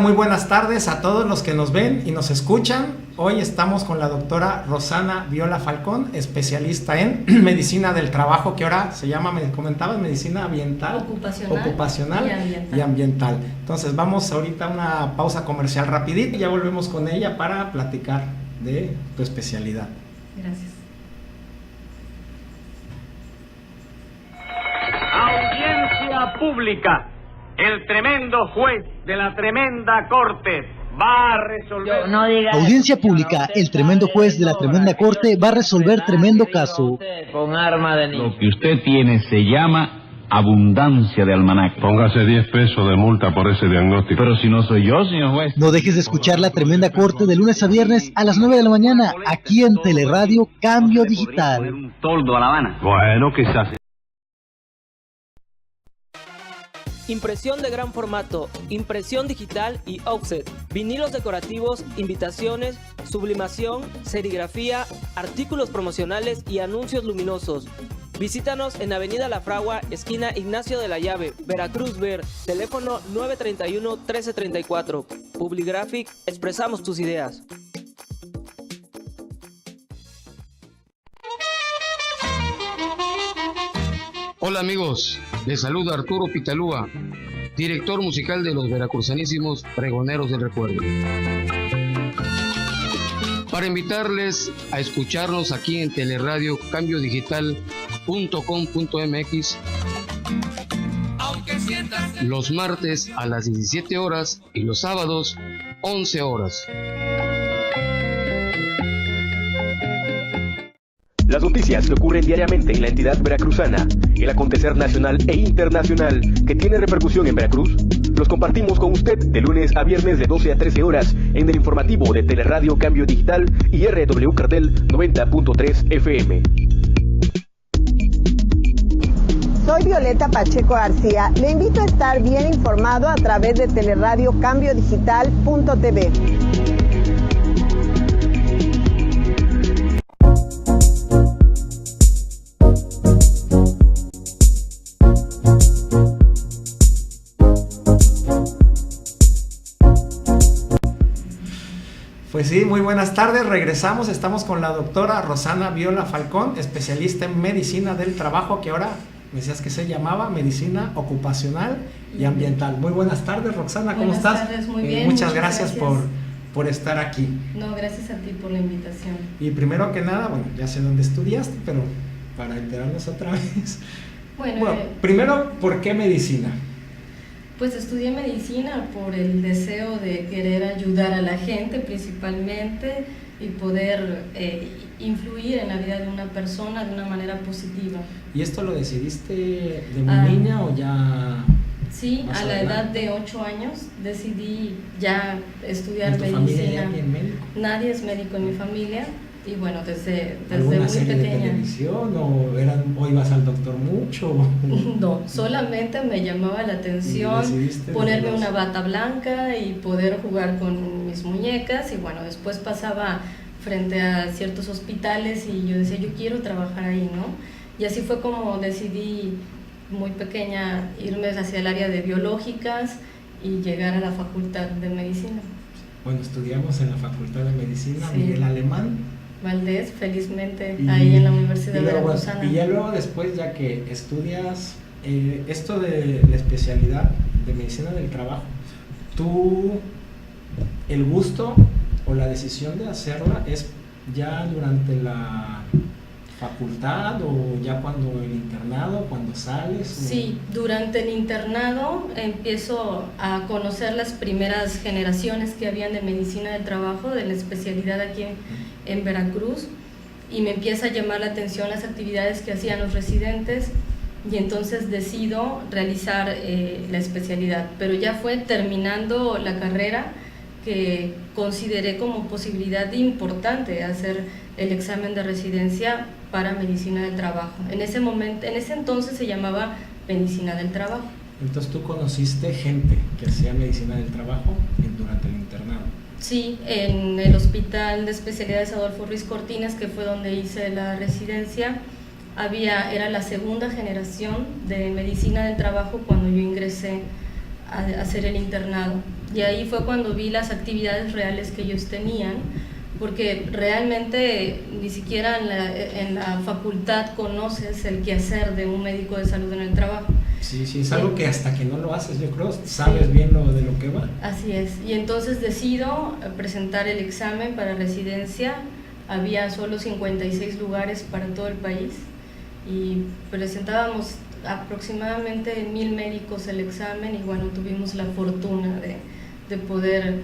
muy buenas tardes a todos los que nos ven y nos escuchan. Hoy estamos con la doctora Rosana Viola Falcón, especialista en medicina del trabajo, que ahora se llama, me comentabas, medicina ambiental, ocupacional y ambiental. Entonces vamos ahorita a una pausa comercial rapidito y ya volvemos con ella para platicar de tu especialidad. Gracias. Audiencia pública. El tremendo juez de la tremenda corte va a resolver... Audiencia pública. El tremendo juez de la tremenda corte va a resolver tremendo caso. Con arma de niño. Lo que usted tiene se llama abundancia de almanaque. Póngase 10 pesos de multa por ese diagnóstico. Pero si no soy yo, señor juez. No dejes de escuchar la tremenda corte de lunes a viernes a las 9 de la mañana, aquí en Teleradio Cambio Digital. Un toldo a La Habana. Bueno, quizás. Impresión de gran formato, impresión digital y offset, vinilos decorativos, invitaciones, sublimación, serigrafía, artículos promocionales y anuncios luminosos. Visítanos en Avenida La Fragua, esquina Ignacio de la Llave, Veracruz Ver, teléfono 931-1334. Publigraphic, expresamos tus ideas. Hola amigos, les saluda Arturo Pitalúa, director musical de los veracruzanísimos Pregoneros del Recuerdo. Para invitarles a escucharnos aquí en Teleradio CambioDigital.com.mx los martes a las 17 horas y los sábados 11 horas. Las noticias que ocurren diariamente en la entidad veracruzana, el acontecer nacional e internacional que tiene repercusión en Veracruz, los compartimos con usted de lunes a viernes de 12 a 13 horas en el informativo de Teleradio Cambio Digital y RW Cartel 90.3 FM. Soy Violeta Pacheco García. Le invito a estar bien informado a través de Teleradio Cambio Digital.tv. Pues sí, muy buenas tardes, regresamos, estamos con la doctora Rosana Viola Falcón, especialista en medicina del trabajo, que ahora me decías que se llamaba medicina ocupacional y ambiental. Muy buenas tardes, Roxana, ¿cómo estás? Buenas tardes, muy bien. Muchas gracias. Por estar aquí. No, gracias a ti por la invitación. Y primero que nada, bueno, ya sé dónde estudiaste, pero para enterarnos otra vez. Bueno, primero, ¿por qué medicina? Pues estudié medicina por el deseo de querer ayudar a la gente principalmente y poder influir en la vida de una persona de una manera positiva. ¿Y esto lo decidiste de muy niña o ya...? Sí, a la edad de 8 años decidí ya estudiar medicina. ¿En tu familia hay alguien médico? Nadie es médico en mi familia. Y bueno, desde ¿alguna muy serie pequeña. de televisión o ibas al doctor mucho? No, solamente me llamaba la atención ponerme una bata blanca y poder jugar con mis muñecas. Y bueno, después pasaba frente a ciertos hospitales y yo decía, yo quiero trabajar ahí, ¿no? Y así fue como decidí muy pequeña irme hacia el área de biológicas y llegar a la facultad de medicina. Bueno, estudiamos en la facultad de medicina, sí. Miguel Alemán Valdés, felizmente, ahí en la Universidad Veracruzana. Y ya luego después, ya que estudias esto de la especialidad de medicina del trabajo, ¿tú el gusto o la decisión de hacerla es ya durante la facultad o ya cuando el internado, cuando sales? Sí, durante el internado empiezo a conocer las primeras generaciones que habían de medicina del trabajo, de la especialidad aquí en Veracruz, y me empieza a llamar la atención las actividades que hacían los residentes y entonces decido realizar la especialidad, pero ya fue terminando la carrera que consideré como posibilidad importante hacer el examen de residencia para medicina del trabajo. En ese entonces se llamaba medicina del trabajo. Entonces tú conociste gente que hacía medicina del trabajo durante el internado. Sí, en el Hospital de Especialidades Adolfo Ruiz Cortines, que fue donde hice la residencia, era la segunda generación de medicina del trabajo cuando yo ingresé hacer el internado. Y ahí fue cuando vi las actividades reales que ellos tenían, porque realmente ni siquiera en la facultad conoces el quehacer de un médico de salud en el trabajo. Sí, es algo que hasta que no lo haces, yo creo, sabes bien de lo que va. Así es, y entonces decido presentar el examen para residencia. Había solo 56 lugares para todo el país y presentábamos aproximadamente 1000 médicos el examen, y bueno, tuvimos la fortuna de poder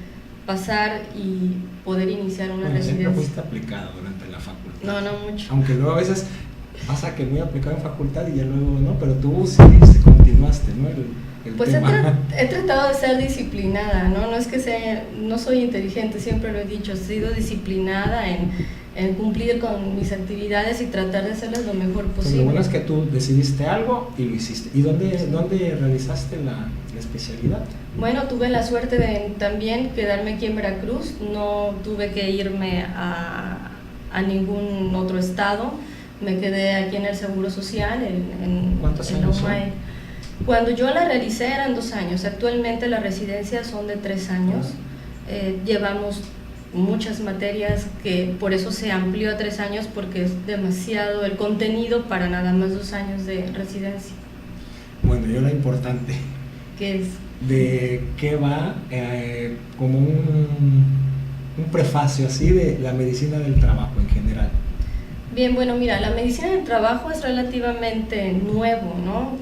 pasar y poder iniciar una residencia. Siempre fuiste aplicado durante la facultad. No mucho. Aunque luego a veces pasa que muy aplicado en facultad y ya luego no, pero tú sí continuaste, ¿no? Pues he tratado de ser disciplinada, ¿no? No es que no soy inteligente, siempre lo he dicho, he sido disciplinada en cumplir con mis actividades y tratar de hacerlas lo mejor posible. Pues lo bueno es que tú decidiste algo y lo hiciste. ¿Y dónde realizaste la especialidad? Bueno, tuve la suerte de también quedarme aquí en Veracruz, no tuve que irme a ningún otro estado, me quedé aquí en el Seguro Social, ¿Cuántos años son? Cuando yo la realicé eran 2 años, actualmente las residencias son de 3 años, llevamos muchas materias que por eso se amplió a 3 años, porque es demasiado el contenido para nada más 2 años de residencia. Bueno, y ahora importante. ¿Qué es? ¿De qué va como un prefacio así de la medicina del trabajo en general? Bien, bueno, mira, la medicina del trabajo es relativamente nuevo, ¿no?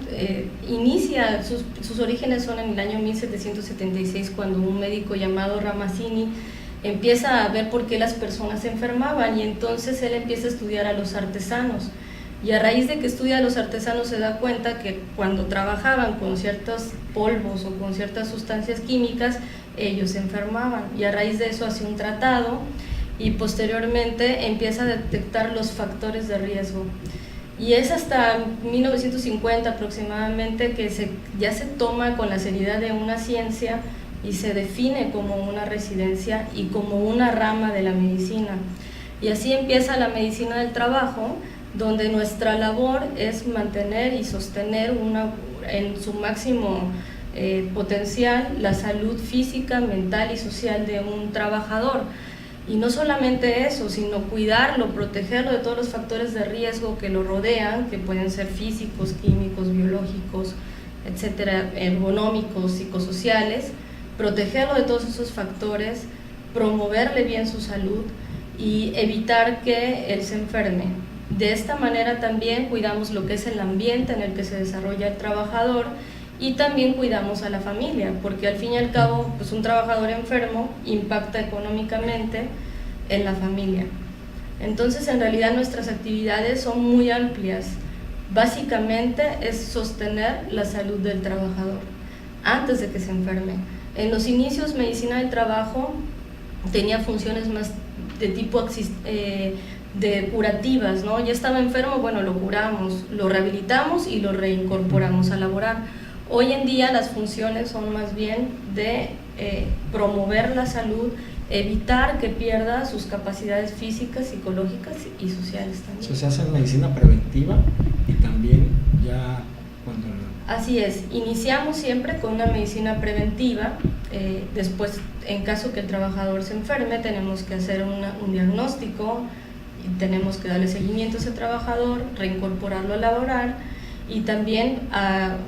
Inicia, sus orígenes son en el año 1776, cuando un médico llamado Ramazzini empieza a ver por qué las personas se enfermaban, y entonces él empieza a estudiar a los artesanos. Y a raíz de que estudia a los artesanos se da cuenta que cuando trabajaban con ciertos polvos o con ciertas sustancias químicas, ellos se enfermaban. Y a raíz de eso hace un tratado y posteriormente empieza a detectar los factores de riesgo. Y es hasta 1950 aproximadamente que ya se toma con la seriedad de una ciencia y se define como una residencia y como una rama de la medicina. Y así empieza la medicina del trabajo, donde nuestra labor es mantener y sostener en su máximo potencial la salud física, mental y social de un trabajador. Y no solamente eso, sino cuidarlo, protegerlo de todos los factores de riesgo que lo rodean, que pueden ser físicos, químicos, biológicos, etcétera, ergonómicos, psicosociales, protegerlo de todos esos factores, promoverle bien su salud y evitar que él se enferme. De esta manera también cuidamos lo que es el ambiente en el que se desarrolla el trabajador, y también cuidamos a la familia, porque al fin y al cabo, pues un trabajador enfermo impacta económicamente en la familia. Entonces, en realidad nuestras actividades son muy amplias. Básicamente es sostener la salud del trabajador antes de que se enferme. En los inicios, medicina del trabajo tenía funciones más de tipo de curativas, ¿no? Ya estaba enfermo, bueno, lo curamos, lo rehabilitamos y lo reincorporamos a laborar. Hoy en día las funciones son más bien de promover la salud, evitar que pierda sus capacidades físicas, psicológicas y sociales también. Eso se hace en medicina preventiva y también ya cuando... Así es, iniciamos siempre con una medicina preventiva, después en caso que el trabajador se enferme tenemos que hacer un diagnóstico, y tenemos que darle seguimiento a ese trabajador, reincorporarlo a laborar, y también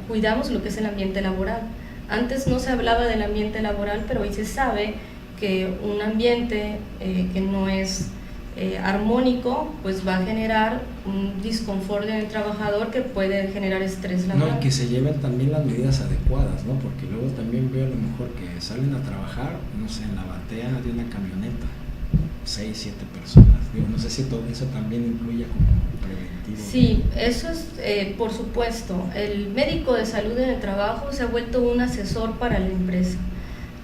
cuidamos lo que es el ambiente laboral. Antes no se hablaba del ambiente laboral, pero hoy se sabe que un ambiente que no es armónico, pues va a generar un disconfort en el trabajador que puede generar estrés laboral. No, y que se lleven también las medidas adecuadas, ¿no? Porque luego también veo a lo mejor que salen a trabajar, no sé, en la batea de una camioneta, 6, 7 personas. Digo, no sé si todo eso también incluye como preventivo. Sí, eso es, por supuesto. El médico de salud en el trabajo se ha vuelto un asesor para la empresa.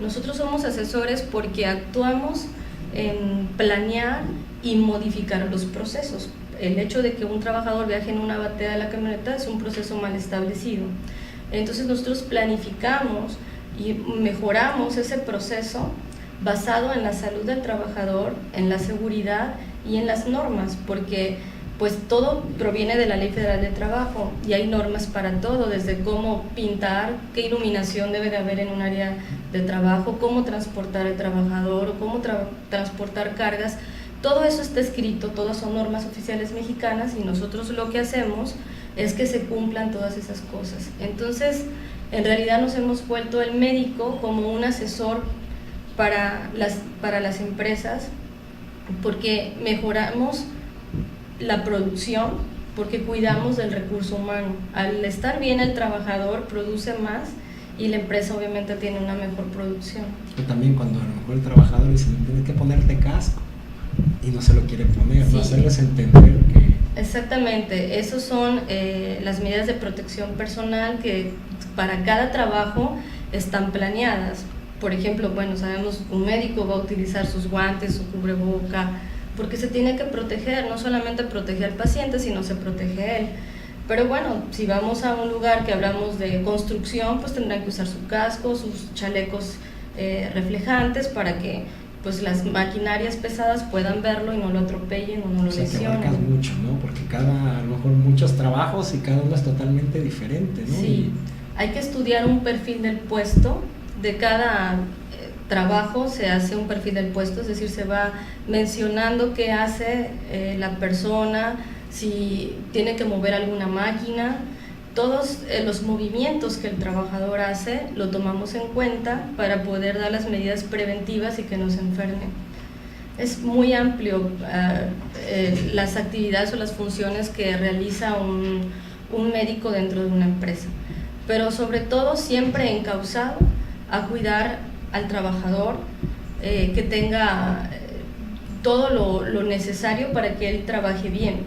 Nosotros somos asesores porque actuamos en planear y modificar los procesos. El hecho de que un trabajador viaje en una batea de la camioneta es un proceso mal establecido. Entonces nosotros planificamos y mejoramos ese proceso basado en la salud del trabajador, en la seguridad y en las normas, porque pues todo proviene de la Ley Federal de Trabajo y hay normas para todo, desde cómo pintar, qué iluminación debe de haber en un área de trabajo, cómo transportar al trabajador o cómo transportar cargas. Todo eso está escrito, todas son normas oficiales mexicanas y nosotros lo que hacemos es que se cumplan todas esas cosas. Entonces, en realidad nos hemos vuelto el médico como un asesor para las empresas, porque mejoramos la producción, porque cuidamos del recurso humano. Al estar bien el trabajador produce más y la empresa obviamente tiene una mejor producción. Pero también cuando a lo mejor el trabajador dice, tienes que ponerte casco y no se lo quiere poner, sí. ¿no? Hacerles entender que... Exactamente, esas son las medidas de protección personal que para cada trabajo están planeadas. Por ejemplo, bueno, sabemos que un médico va a utilizar sus guantes, su cubreboca, porque se tiene que proteger, no solamente proteger al paciente, sino se protege él. Pero bueno, si vamos a un lugar que hablamos de construcción, pues tendrán que usar su casco, sus chalecos reflejantes para que pues las maquinarias pesadas puedan verlo y no lo atropellen o no lo lesionen. Que abarcas mucho, ¿no? Porque a lo mejor muchos trabajos y cada uno es totalmente diferente, ¿no? Sí, hay que estudiar un perfil del puesto, de cada trabajo se hace un perfil del puesto, es decir, se va mencionando qué hace la persona, si tiene que mover alguna máquina, todos los movimientos que el trabajador hace lo tomamos en cuenta para poder dar las medidas preventivas y que no se enferme. Es muy amplio las actividades o las funciones que realiza un médico dentro de una empresa, pero sobre todo siempre encauzado a cuidar al trabajador, que tenga todo lo necesario para que él trabaje bien.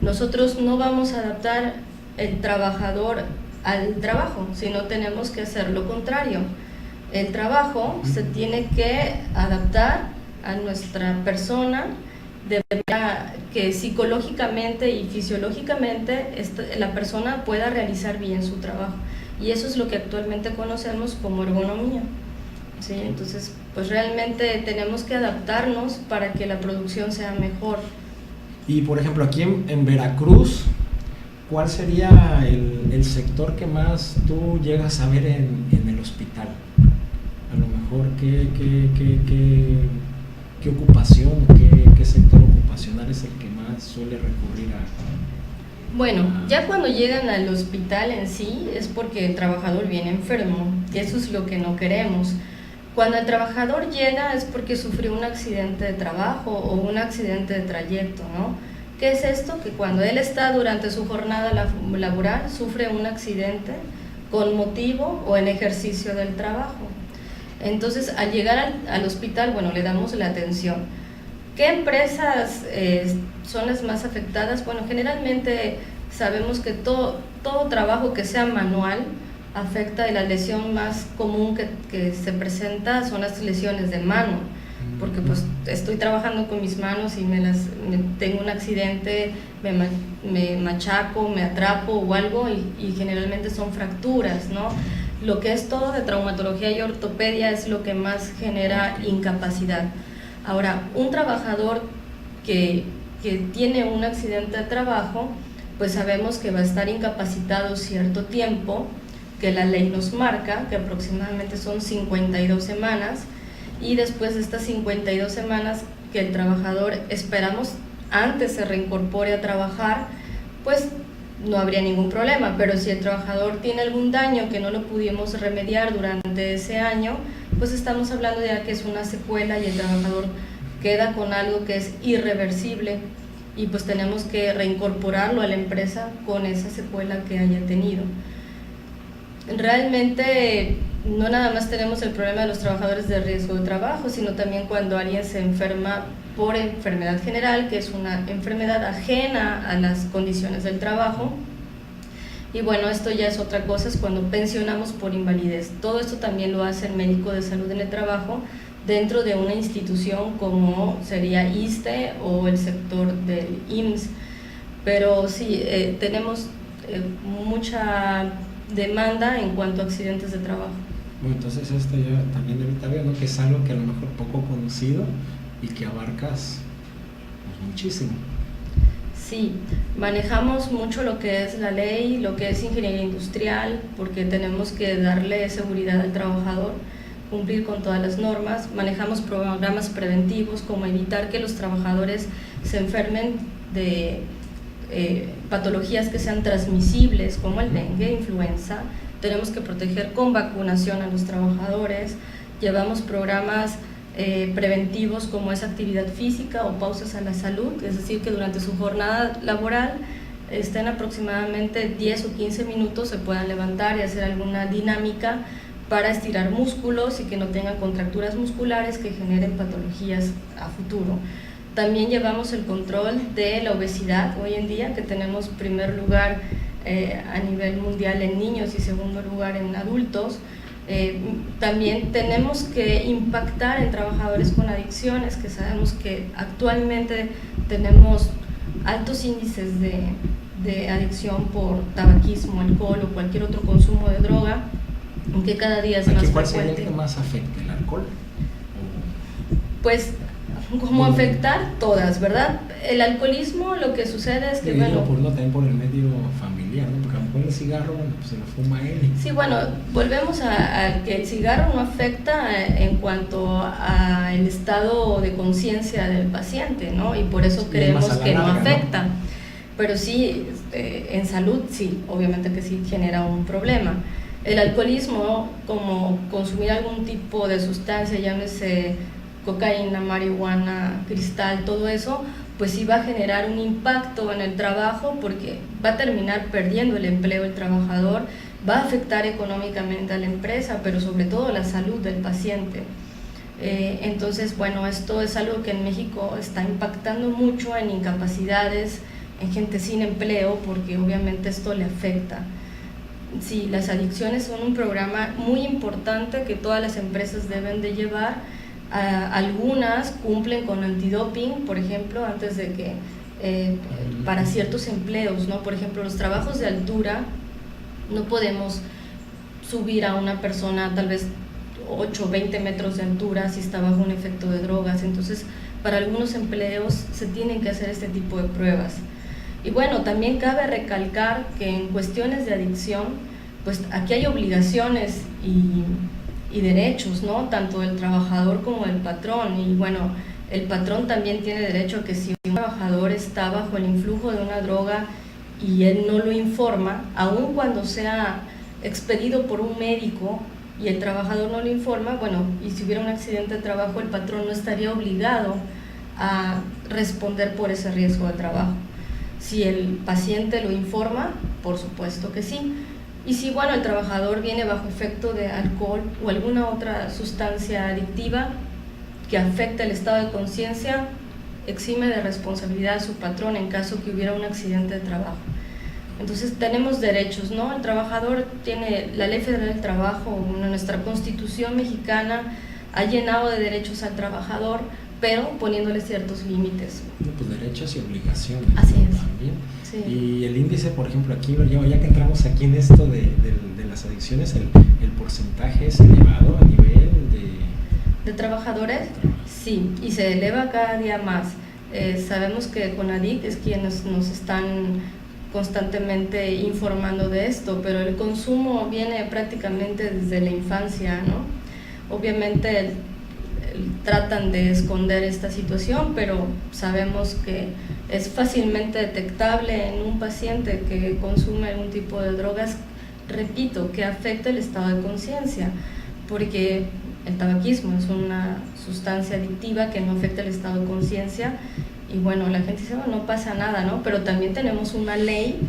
Nosotros no vamos a adaptar el trabajador al trabajo, sino tenemos que hacer lo contrario. El trabajo se tiene que adaptar a nuestra persona de manera que psicológicamente y fisiológicamente la persona pueda realizar bien su trabajo. Y eso es lo que actualmente conocemos como ergonomía. ¿Sí? Entonces, pues realmente tenemos que adaptarnos para que la producción sea mejor. Y por ejemplo, aquí en Veracruz, ¿cuál sería el sector que más tú llegas a ver en el hospital? A lo mejor, ¿qué ocupación, qué sector ocupacional es el que más suele recurrir a...? Bueno, ya cuando llegan al hospital en sí es porque el trabajador viene enfermo, y eso es lo que no queremos. Cuando el trabajador llega es porque sufrió un accidente de trabajo o un accidente de trayecto, ¿no? ¿Qué es esto? Que cuando él está durante su jornada laboral sufre un accidente con motivo o en ejercicio del trabajo. Entonces, al llegar al hospital, bueno, le damos la atención. ¿Qué empresas son las más afectadas? Bueno, generalmente sabemos que todo trabajo que sea manual afecta, y la lesión más común que se presenta son las lesiones de mano, porque pues estoy trabajando con mis manos y tengo un accidente, me machaco, me atrapo o algo y generalmente son fracturas, ¿no? Lo que es todo de traumatología y ortopedia es lo que más genera incapacidad. Ahora, un trabajador que tiene un accidente de trabajo, pues sabemos que va a estar incapacitado cierto tiempo, que la ley nos marca, que aproximadamente son 52 semanas, y después de estas 52 semanas que el trabajador, esperamos, antes se reincorpore a trabajar, pues no habría ningún problema. Pero si el trabajador tiene algún daño que no lo pudimos remediar durante ese año, pues estamos hablando ya que es una secuela y el trabajador queda con algo que es irreversible y pues tenemos que reincorporarlo a la empresa con esa secuela que haya tenido. Realmente no nada más tenemos el problema de los trabajadores de riesgo de trabajo, sino también cuando alguien se enferma por enfermedad general, que es una enfermedad ajena a las condiciones del trabajo. Y bueno, esto ya es otra cosa, es cuando pensionamos por invalidez. Todo esto también lo hace el médico de salud en el trabajo dentro de una institución como sería ISSSTE o el sector del IMSS. Pero sí, tenemos mucha demanda en cuanto a accidentes de trabajo. Bueno, entonces esto ya también ahorita veo, ¿no? Que es algo que a lo mejor poco conocido y que abarcas pues, muchísimo. Sí, manejamos mucho lo que es la ley, lo que es ingeniería industrial, porque tenemos que darle seguridad al trabajador, cumplir con todas las normas. Manejamos programas preventivos como evitar que los trabajadores se enfermen de patologías que sean transmisibles como el dengue, influenza. Tenemos que proteger con vacunación a los trabajadores. Llevamos programas preventivos como es actividad física o pausas a la salud, es decir, que durante su jornada laboral estén aproximadamente 10 o 15 minutos, se puedan levantar y hacer alguna dinámica para estirar músculos y que no tengan contracturas musculares que generen patologías a futuro. También llevamos el control de la obesidad hoy en día, que tenemos primer lugar a nivel mundial en niños y segundo lugar en adultos. También tenemos que impactar en trabajadores con adicciones, que sabemos que actualmente tenemos altos índices de adicción por tabaquismo, alcohol o cualquier otro consumo de droga, que cada día es más frecuente. ¿Cuál sería el que más afecta, el alcohol? Pues, ¿cómo afectar? Todas, ¿verdad? El alcoholismo, lo que sucede es que, bueno... También por el medio familiar, ¿no? Porque a lo mejor el cigarro, bueno, pues se lo fuma él. Sí, bueno, volvemos a que el cigarro no afecta en cuanto al estado de conciencia del paciente, ¿no? Y por eso creemos que no afecta. ¿No? Pero sí, en salud, sí, obviamente que sí genera un problema. El alcoholismo, como consumir algún tipo de sustancia, llámese cocaína, marihuana, cristal, todo eso, pues sí va a generar un impacto en el trabajo porque va a terminar perdiendo el empleo el trabajador, va a afectar económicamente a la empresa, pero sobre todo la salud del paciente. Entonces, bueno, esto es algo que en México está impactando mucho en incapacidades, en gente sin empleo, porque obviamente esto le afecta. Sí, las adicciones son un programa muy importante que todas las empresas deben de llevar. Algunas cumplen con antidoping, por ejemplo, antes de que para ciertos empleos, ¿no? Por ejemplo, los trabajos de altura, no podemos subir a una persona tal vez 8 o 20 metros de altura si está bajo un efecto de drogas. Entonces, para algunos empleos se tienen que hacer este tipo de pruebas. Y bueno, también cabe recalcar que en cuestiones de adicción, pues aquí hay obligaciones y derechos, ¿no? Tanto del trabajador como del patrón. Y bueno, el patrón también tiene derecho a que si un trabajador está bajo el influjo de una droga y él no lo informa, aun cuando sea expedido por un médico y el trabajador no lo informa, bueno, y si hubiera un accidente de trabajo, el patrón no estaría obligado a responder por ese riesgo de trabajo. Si el paciente lo informa, por supuesto que sí. Y si, bueno, el trabajador viene bajo efecto de alcohol o alguna otra sustancia adictiva que afecta el estado de conciencia, exime de responsabilidad a su patrón en caso que hubiera un accidente de trabajo. Entonces tenemos derechos, ¿no? El trabajador tiene, la Ley Federal del Trabajo, nuestra Constitución mexicana ha llenado de derechos al trabajador, pero poniéndole ciertos límites. Pues derechos y obligaciones. Así es. También. Sí. Y el índice, por ejemplo, aquí lo llevo, ya que entramos aquí en esto de las adicciones, el porcentaje es elevado a nivel ¿De trabajadores? Sí, y se eleva cada día más. Sabemos que CONADIC es quienes nos están constantemente informando de esto, pero el consumo viene prácticamente desde la infancia, ¿no? Obviamente tratan de esconder esta situación, pero sabemos que es fácilmente detectable en un paciente que consume algún tipo de drogas, repito, que afecta el estado de conciencia, porque el tabaquismo es una sustancia adictiva que no afecta el estado de conciencia y bueno, la gente dice, no pasa nada, ¿no? Pero también tenemos una ley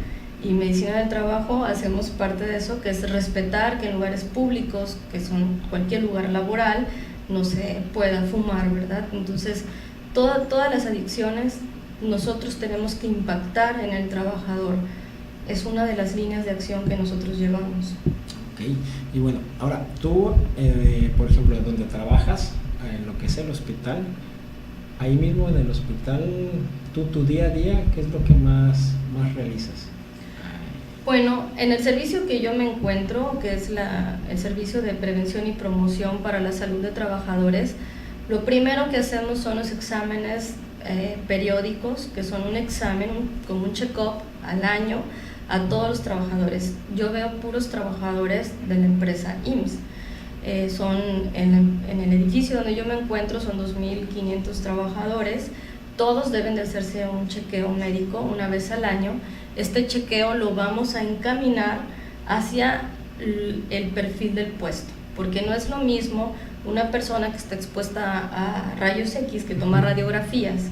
y Medicina del Trabajo hacemos parte de eso, que es respetar que en lugares públicos, que son cualquier lugar laboral, no se pueda fumar, ¿verdad? Entonces, todas las adicciones nosotros tenemos que impactar en el trabajador. Es una de las líneas de acción que nosotros llevamos. Ok, y bueno, ahora tú, por ejemplo, donde trabajas, en lo que es el hospital, ahí mismo en el hospital, tu día a día, ¿qué es lo que más realizas? Bueno, en el servicio que yo me encuentro, que es el servicio de prevención y promoción para la salud de trabajadores, lo primero que hacemos son los exámenes periódicos, que son un examen, como un check-up al año a todos los trabajadores. Yo veo puros trabajadores de la empresa IMSS. Son en el edificio donde yo me encuentro, son 2.500 trabajadores. Todos deben de hacerse un chequeo médico una vez al año. Este chequeo lo vamos a encaminar hacia el perfil del puesto, porque no es lo mismo una persona que está expuesta a rayos X, que toma radiografías,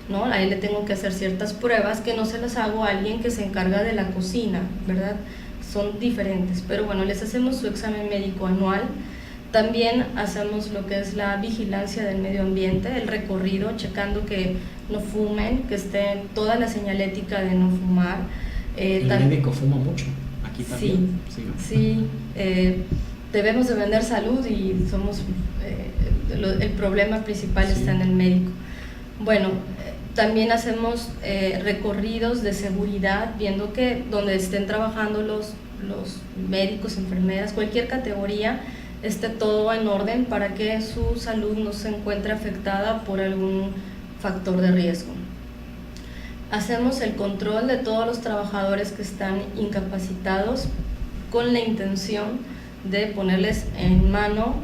¿no? A él le tengo que hacer ciertas pruebas que no se las hago a alguien que se encarga de la cocina, ¿verdad? Son diferentes, pero bueno, les hacemos su examen médico anual. También hacemos lo que es la vigilancia del medio ambiente, el recorrido, checando que no fumen, que esté toda la señalética de no fumar. El médico fuma mucho, aquí también. Sí, debemos de vender salud y somos el problema principal está en el médico. Bueno, también hacemos recorridos de seguridad, viendo que donde estén trabajando los médicos, enfermeras, cualquier categoría, esté todo en orden para que su salud no se encuentre afectada por algún factor de riesgo. Hacemos el control de todos los trabajadores que están incapacitados con la intención de ponerles en mano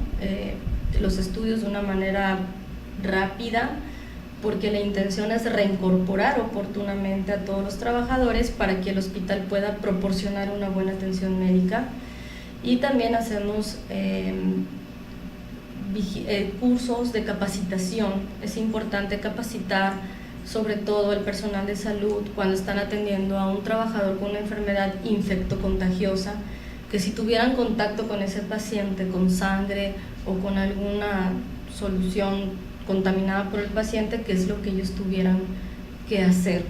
los estudios de una manera rápida, porque la intención es reincorporar oportunamente a todos los trabajadores para que el hospital pueda proporcionar una buena atención médica. Y también hacemos cursos de capacitación. Es importante capacitar sobre todo el personal de salud cuando están atendiendo a un trabajador con una enfermedad infectocontagiosa, que si tuvieran contacto con ese paciente con sangre o con alguna solución contaminada por el paciente, qué es lo que ellos tuvieran que hacer,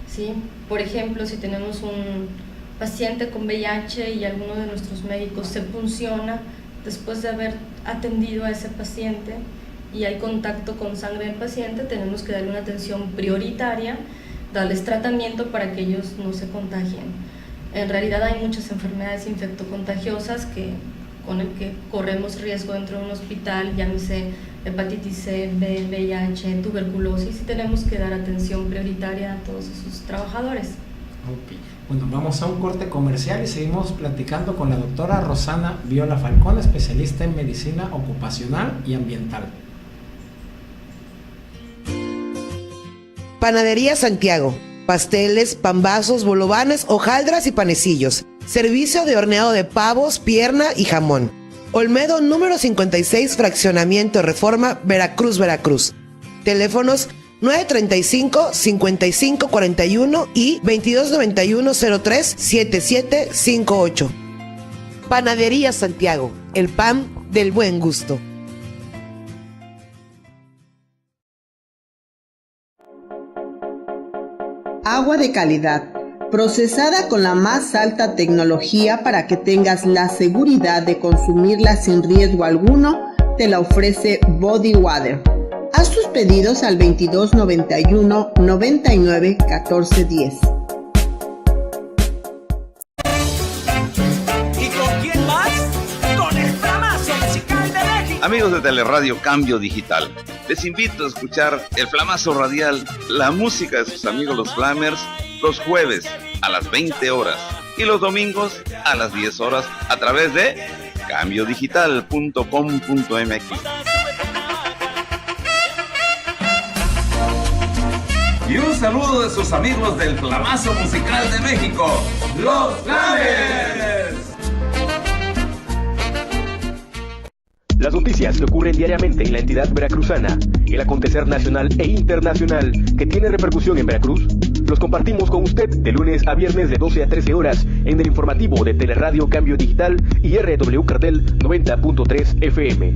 ¿sí? Por ejemplo, si tenemos un paciente con VIH y alguno de nuestros médicos se funciona después de haber atendido a ese paciente y hay contacto con sangre del paciente, tenemos que darle una atención prioritaria, darles tratamiento para que ellos no se contagien. En realidad hay muchas enfermedades infectocontagiosas con el que corremos riesgo dentro de un hospital, llámese hepatitis C, B, VIH, tuberculosis, y tenemos que dar atención prioritaria a todos esos trabajadores. Okay. Bueno, vamos a un corte comercial y seguimos platicando con la doctora Rosana Viola Falcón, especialista en medicina ocupacional y ambiental. Panadería Santiago. Pasteles, pambazos, bolovanes, hojaldras y panecillos. Servicio de horneado de pavos, pierna y jamón. Olmedo número 56, Fraccionamiento Reforma, Veracruz, Veracruz. Teléfonos 935-5541 y 2291-03-7758. Panadería Santiago, el pan del buen gusto. Agua de calidad, procesada con la más alta tecnología para que tengas la seguridad de consumirla sin riesgo alguno, te la ofrece Body Water. Haz tus pedidos al 2291 99 14 10. ¿Y con quién más? Con el Flamazo Musical de México. Amigos de Teleradio Cambio Digital, les invito a escuchar el Flamazo Radial, la música de sus amigos los Flamers, los jueves a las 20 horas y los domingos a las 10 horas a través de cambiodigital.com.mx. Y un saludo de sus amigos del Flamazo Musical de México, los Flamers. Las noticias que ocurren diariamente en la entidad veracruzana, el acontecer nacional e internacional que tiene repercusión en Veracruz, los compartimos con usted de lunes a viernes de 12 a 13 horas en el informativo de Teleradio Cambio Digital y RW Cartel 90.3 FM.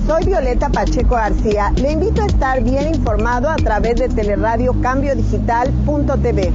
Soy Violeta Pacheco García. Le invito a estar bien informado a través de Teleradio Cambio Digital.tv.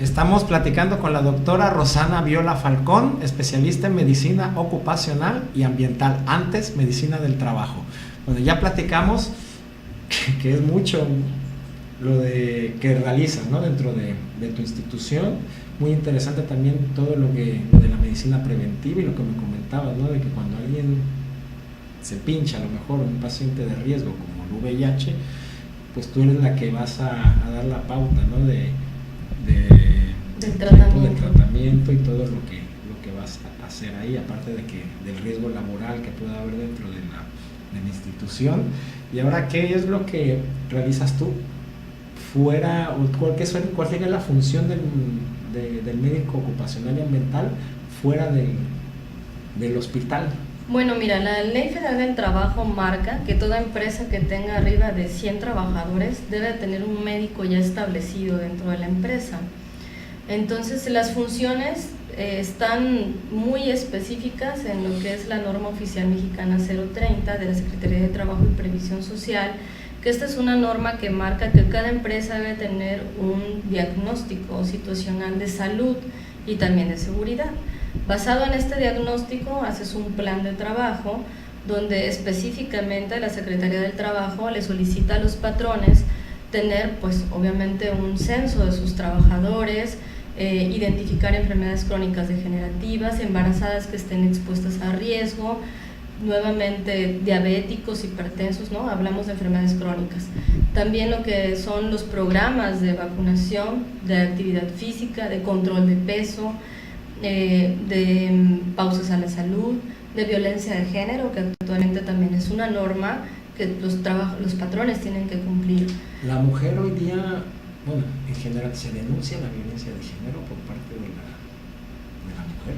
Estamos platicando con la doctora Rosana Viola Falcón, especialista en medicina ocupacional y ambiental, antes medicina del trabajo. Bueno, ya platicamos que es mucho lo de que realizas, ¿no?, dentro de tu institución. Muy interesante también todo lo de la medicina preventiva y lo que me comentabas, ¿no?, de que cuando alguien se pincha, a lo mejor un paciente de riesgo como el VIH, pues tú eres la que vas a dar la pauta, ¿no?, del tratamiento y todo lo que vas a hacer ahí, aparte del riesgo laboral que pueda haber dentro de la institución. Y ahora, ¿qué es lo que realizas tú fuera, o cuál sería la función del médico ocupacional y ambiental fuera del hospital? Bueno, mira, la Ley Federal del Trabajo marca que toda empresa que tenga arriba de 100 trabajadores debe tener un médico ya establecido dentro de la empresa. Entonces, las funciones están muy específicas en lo que es la norma oficial mexicana 030 de la Secretaría de Trabajo y Previsión Social, que esta es una norma que marca que cada empresa debe tener un diagnóstico situacional de salud y también de seguridad. Basado en este diagnóstico, haces un plan de trabajo donde específicamente la Secretaría del Trabajo le solicita a los patrones tener, pues obviamente, un censo de sus trabajadores, identificar enfermedades crónicas degenerativas, embarazadas que estén expuestas a riesgo, nuevamente diabéticos, hipertensos, ¿no? Hablamos de enfermedades crónicas. También lo que son los programas de vacunación, de actividad física, de control de peso, de pausas a la salud, de violencia de género, que actualmente también es una norma que los patrones tienen que cumplir. La mujer hoy día, bueno, en general, ¿se denuncia la violencia de género por parte de la mujer?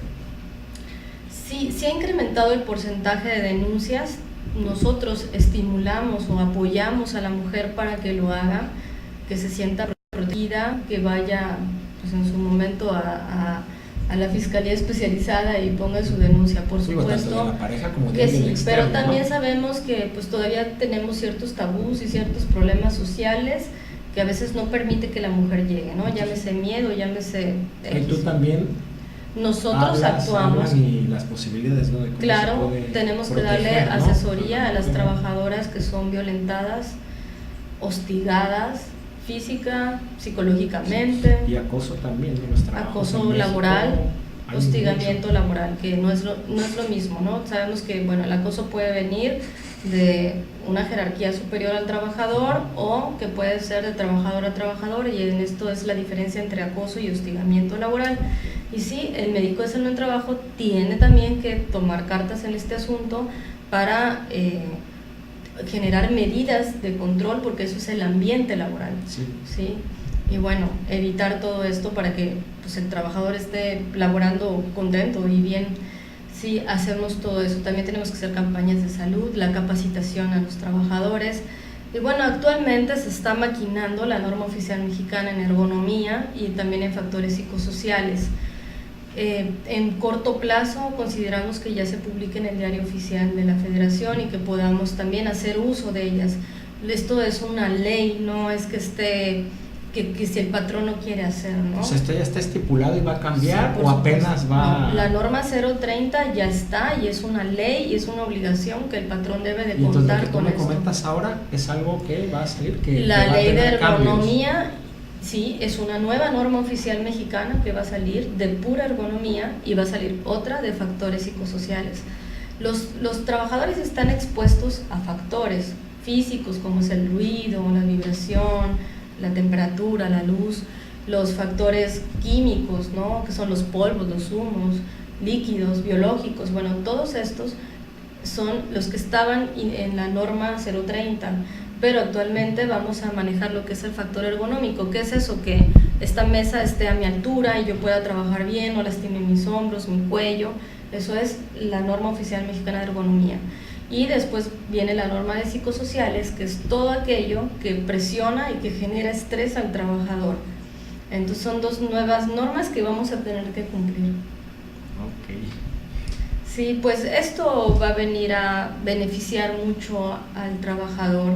Sí, se ha incrementado el porcentaje de denuncias. Nosotros estimulamos o apoyamos a la mujer para que lo haga, que se sienta protegida, que vaya, pues, en su momento a la fiscalía especializada y ponga su denuncia, por supuesto, tanto de la pareja como que sí, externo, pero también, ¿no? Sabemos que pues todavía tenemos ciertos tabús y ciertos problemas sociales que a veces no permite que la mujer llegue, ¿no? Llámese miedo, llámese... ¿Y tú también? Nosotros actuamos. Y las posibilidades, ¿no?, de cómo claro, se puede tenemos proteger, que darle ¿no?, asesoría a las trabajadoras que son violentadas, hostigadas, física, psicológicamente. Y acoso también de los trabajos. Acoso laboral, hostigamiento laboral, que no es lo mismo, ¿no? Sabemos que, bueno, el acoso puede venir de una jerarquía superior al trabajador o que puede ser de trabajador a trabajador, y en esto es la diferencia entre acoso y hostigamiento laboral. Y sí, el médico de salud en trabajo tiene también que tomar cartas en este asunto para generar medidas de control, porque eso es el ambiente laboral. ¿Sí? Y bueno, evitar todo esto para que pues, el trabajador esté laborando contento y bien. Sí, hacemos todo eso. También tenemos que hacer campañas de salud, la capacitación a los trabajadores. Y bueno, actualmente se está maquinando la norma oficial mexicana en ergonomía y también en factores psicosociales. En corto plazo consideramos que ya se publique en el diario oficial de la Federación y que podamos también hacer uso de ellas. Esto es una ley, no es que esté, que si el patrón no quiere hacer, ¿no? O sea, ¿esto ya está estipulado y va a cambiar, sí, o apenas va...? No, la norma 030 ya está y es una ley y es una obligación que el patrón debe de contar con esto. Entonces, lo que tú me comentas ahora es algo que va a salir, la ley de ergonomía cambios. Sí, es una nueva norma oficial mexicana que va a salir de pura ergonomía y va a salir otra de factores psicosociales. Los trabajadores están expuestos a factores físicos como es el ruido, la vibración, la temperatura, la luz, los factores químicos, ¿no?, que son los polvos, los humos, líquidos, biológicos. Bueno, todos estos son los que estaban en la norma 030. Pero actualmente vamos a manejar lo que es el factor ergonómico, que es eso, que esta mesa esté a mi altura y yo pueda trabajar bien, no lastime mis hombros, mi cuello. Eso es la norma oficial mexicana de ergonomía. Y después viene la norma de psicosociales, que es todo aquello que presiona y que genera estrés al trabajador. Entonces son dos nuevas normas que vamos a tener que cumplir. Ok. Sí, pues esto va a venir a beneficiar mucho al trabajador.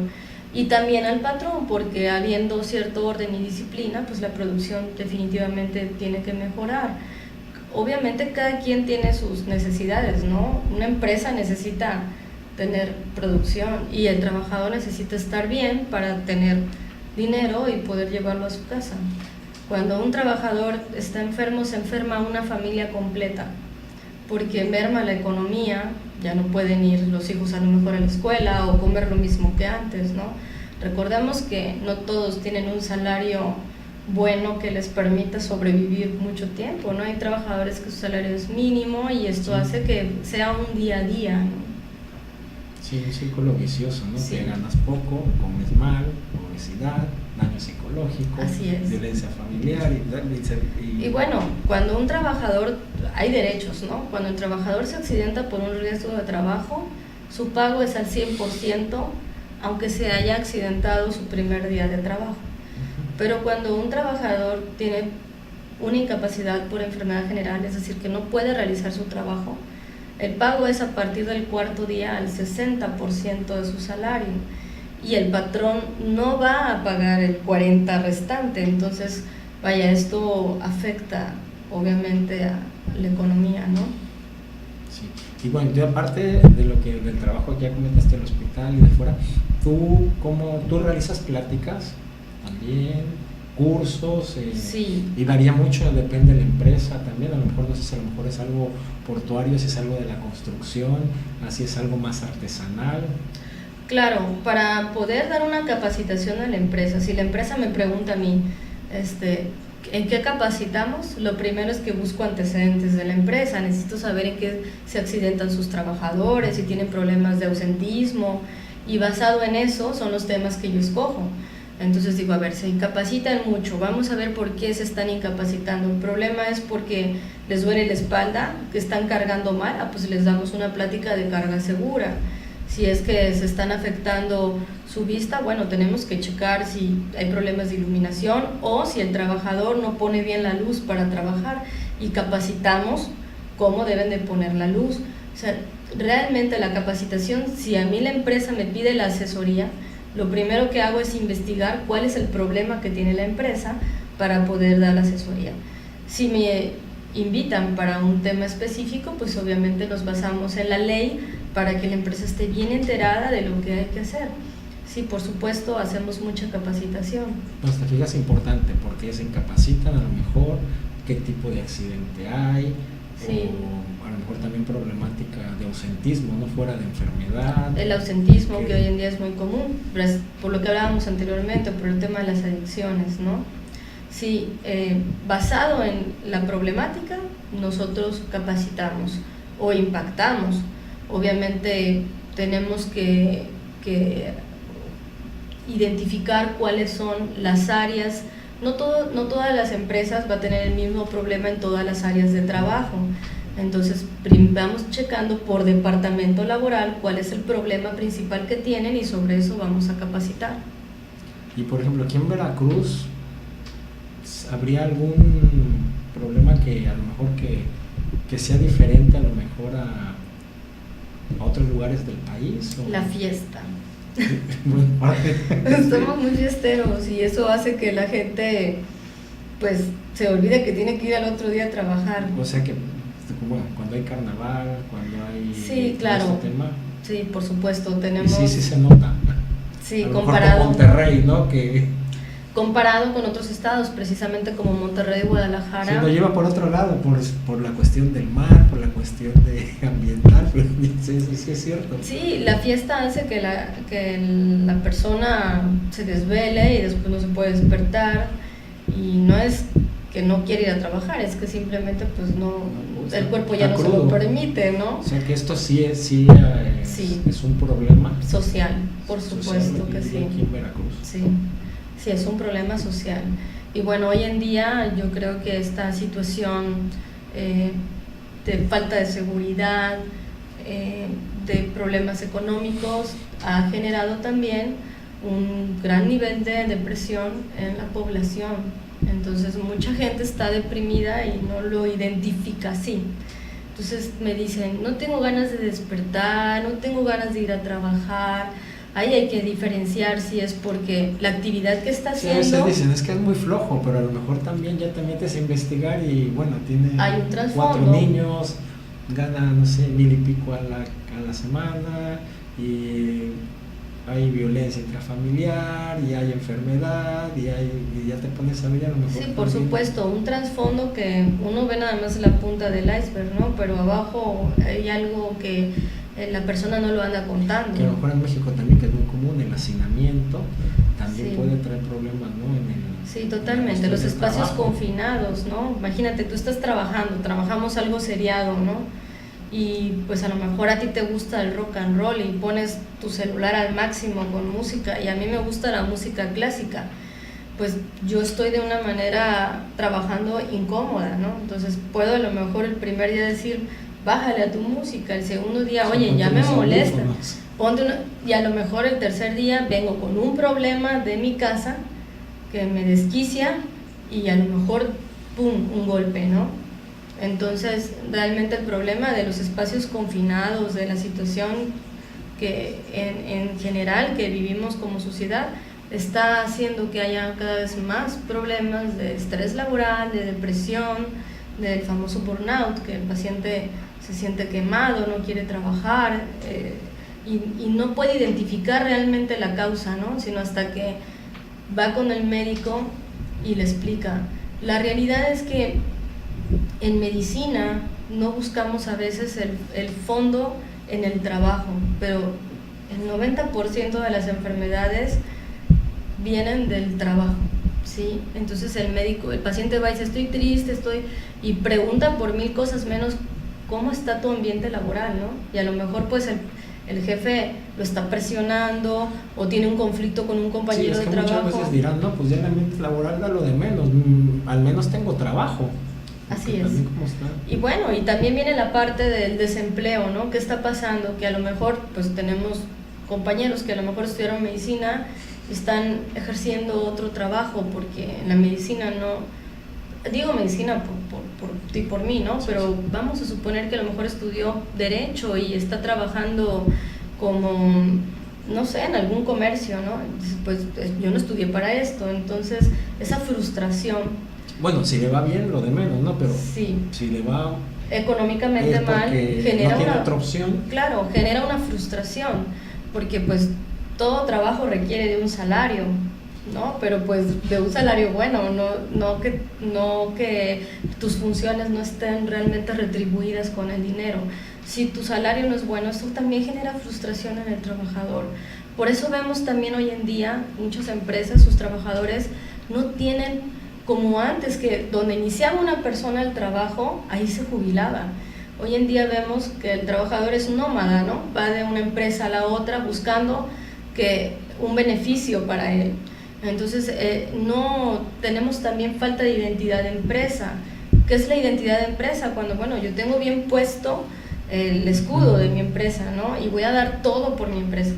y también al patrón, porque habiendo cierto orden y disciplina, pues la producción definitivamente tiene que mejorar. Obviamente cada quien tiene sus necesidades, ¿no? Una empresa necesita tener producción y el trabajador necesita estar bien para tener dinero y poder llevarlo a su casa. Cuando un trabajador está enfermo, se enferma una familia completa, porque merma la economía, ya no pueden ir los hijos a lo mejor a la escuela o comer lo mismo que antes, ¿no? Recordemos que no todos tienen un salario bueno que les permita sobrevivir mucho tiempo, ¿no? Hay trabajadores que su salario es mínimo y esto hace que sea un día a día, ¿no? Sí, un círculo vicioso, ¿no? Sí. Que ganas poco, comes mal, obesidad, daño psicológico, Así es. violencia familiar Y bueno, cuando un trabajador, hay derechos, ¿no? Cuando el trabajador se accidenta por un riesgo de trabajo, su pago es al 100%, aunque se haya accidentado su primer día de trabajo. Pero cuando un trabajador tiene una incapacidad por enfermedad general, es decir, que no puede realizar su trabajo, el pago es a partir del cuarto día al 60% de su salario y el patrón no va a pagar el 40% restante. Entonces, vaya, esto afecta obviamente a la economía, ¿no? Sí. Y bueno, yo aparte de lo que del trabajo que ya comentaste en el hospital y de fuera, ¿tú realizas pláticas también? Cursos, sí. Y varía mucho, depende de la empresa también, a lo mejor no sé si a lo mejor es algo portuario, si es algo de la construcción, así es algo más artesanal. Claro, para poder dar una capacitación a la empresa, si la empresa me pregunta a mí, ¿en qué capacitamos? Lo primero es que busco antecedentes de la empresa, necesito saber en qué se accidentan sus trabajadores, si tienen problemas de ausentismo, y basado en eso son los temas que yo escojo. Entonces digo, a ver, se incapacitan mucho, vamos a ver por qué se están incapacitando. El problema es porque les duele la espalda, que están cargando mal, pues les damos una plática de carga segura. Si es que se están afectando su vista, bueno, tenemos que checar si hay problemas de iluminación o si el trabajador no pone bien la luz para trabajar, y capacitamos cómo deben de poner la luz. O sea, realmente la capacitación, si a mí la empresa me pide la asesoría, lo primero que hago es investigar cuál es el problema que tiene la empresa para poder dar la asesoría. Si me invitan para un tema específico, pues obviamente nos basamos en la ley para que la empresa esté bien enterada de lo que hay que hacer. Sí, por supuesto, hacemos mucha capacitación. Pues te fijas, importante, porque se incapacitan a lo mejor, qué tipo de accidente hay, sí. O a lo mejor también problemática de ausentismo, no fuera de enfermedad. El ausentismo, que hoy en día es muy común, por lo que hablábamos anteriormente, por el tema de las adicciones, ¿no? Sí, basado en la problemática, nosotros capacitamos o impactamos. Obviamente tenemos que identificar cuáles son las áreas. No todas las empresas va a tener el mismo problema en todas las áreas de trabajo. Entonces vamos checando por departamento laboral cuál es el problema principal que tienen y sobre eso vamos a capacitar. Y por ejemplo, aquí en Veracruz, ¿habría algún problema que a lo mejor que sea diferente a lo mejor a otros lugares del país? ¿O? La fiesta. Bueno, Somos muy fiesteros y eso hace que la gente pues se olvide que tiene que ir al otro día a trabajar. O sea que bueno, cuando hay carnaval, cuando hay sí, claro. este tema. Sí, por supuesto, tenemos. Y sí se nota. Sí, comparado con Monterrey, ¿no? Comparado con otros estados, precisamente como Monterrey y Guadalajara. Se lo lleva por otro lado, por la cuestión del mar, por la cuestión ambiental, pero sí es cierto. Sí, la fiesta hace que la persona se desvele y después no se puede despertar, y no es que no quiere ir a trabajar, es que simplemente pues no, el cuerpo ya no se lo permite, ¿no? O sea que esto sí es un problema social, por supuesto que sí. Aquí en Veracruz. Sí, es un problema social. Y bueno, hoy en día yo creo que esta situación de falta de seguridad, de problemas económicos, ha generado también un gran nivel de depresión en la población. Entonces mucha gente está deprimida y no lo identifica así. Entonces me dicen, no tengo ganas de despertar, no tengo ganas de ir a trabajar, ahí hay que diferenciar si es porque la actividad que está Sí, haciendo... a veces dicen, es que es muy flojo, pero a lo mejor también ya te metes a investigar y bueno, tiene Hay un 4 trasfondo. niños, gana, no sé, 1000 y pico a la semana, y hay violencia intrafamiliar, y hay enfermedad, y ya te pones a ver a lo mejor. Sí, por también. supuesto, un trasfondo que uno ve nada más la punta del iceberg, ¿no? Pero abajo hay algo que la persona no lo anda contando. Que a lo mejor en México también, que es muy común, el hacinamiento también Sí. puede traer problemas, ¿no? Sí, totalmente, los del espacios trabajo. confinados, ¿no? Imagínate, tú estás trabajamos algo seriado, ¿no? Y pues a lo mejor a ti te gusta el rock and roll y pones tu celular al máximo con música, y a mí me gusta la música clásica, pues yo estoy de una manera trabajando incómoda, ¿no? Entonces puedo a lo mejor el primer día decir, bájale a tu música, el segundo día, Sí, oye, ponte ya me unos molesta, audífonos. ponte una, y a lo mejor el tercer día vengo con un problema de mi casa que me desquicia y a lo mejor, pum, un golpe, ¿no? Entonces, realmente el problema de los espacios confinados, de la situación que en general que vivimos como sociedad, está haciendo que haya cada vez más problemas de estrés laboral, de depresión, del famoso burnout, que el paciente se siente quemado, no quiere trabajar, y no puede identificar realmente la causa, ¿no? Sino hasta que va con el médico y le explica. La realidad es que en medicina no buscamos a veces el fondo en el trabajo, pero el 90% de las enfermedades vienen del trabajo, ¿sí? Entonces el paciente va y dice, estoy triste, y pregunta por 1000 cosas menos cómo está tu ambiente laboral, ¿no? Y a lo mejor pues el jefe lo está presionando o tiene un conflicto con un compañero sí, es que de trabajo. muchas veces dirán, no, pues ya el ambiente laboral da lo de menos, al menos tengo trabajo. Así es. ¿Cómo está? Y bueno, y también viene la parte del desempleo, ¿no? ¿Qué está pasando? Que a lo mejor pues tenemos compañeros que a lo mejor estudiaron medicina y están ejerciendo otro trabajo, porque en la medicina no, digo medicina por ti y por mí, ¿no? Pero vamos a suponer que a lo mejor estudió Derecho y está trabajando como, no sé, en algún comercio, ¿no? Pues yo no estudié para esto, entonces esa frustración. Bueno, si le va bien, lo de menos, ¿no? Pero sí. Si le va económicamente mal, genera no tiene otra opción. Claro, genera una frustración, porque pues todo trabajo requiere de un salario, ¿no? Pero pues de un salario bueno, no que tus funciones no estén realmente retribuidas con el dinero. Si tu salario no es bueno, esto también genera frustración en el trabajador. Por eso vemos también hoy en día muchas empresas, sus trabajadores no tienen como antes, que donde iniciaba una persona el trabajo, ahí se jubilaba. Hoy en día vemos que el trabajador es nómada, ¿no? Va de una empresa a la otra buscando un beneficio para él. Entonces, no tenemos también falta de identidad de empresa. ¿Qué es la identidad de empresa? Cuando, bueno, yo tengo bien puesto el escudo de mi empresa, ¿no? Y voy a dar todo por mi empresa.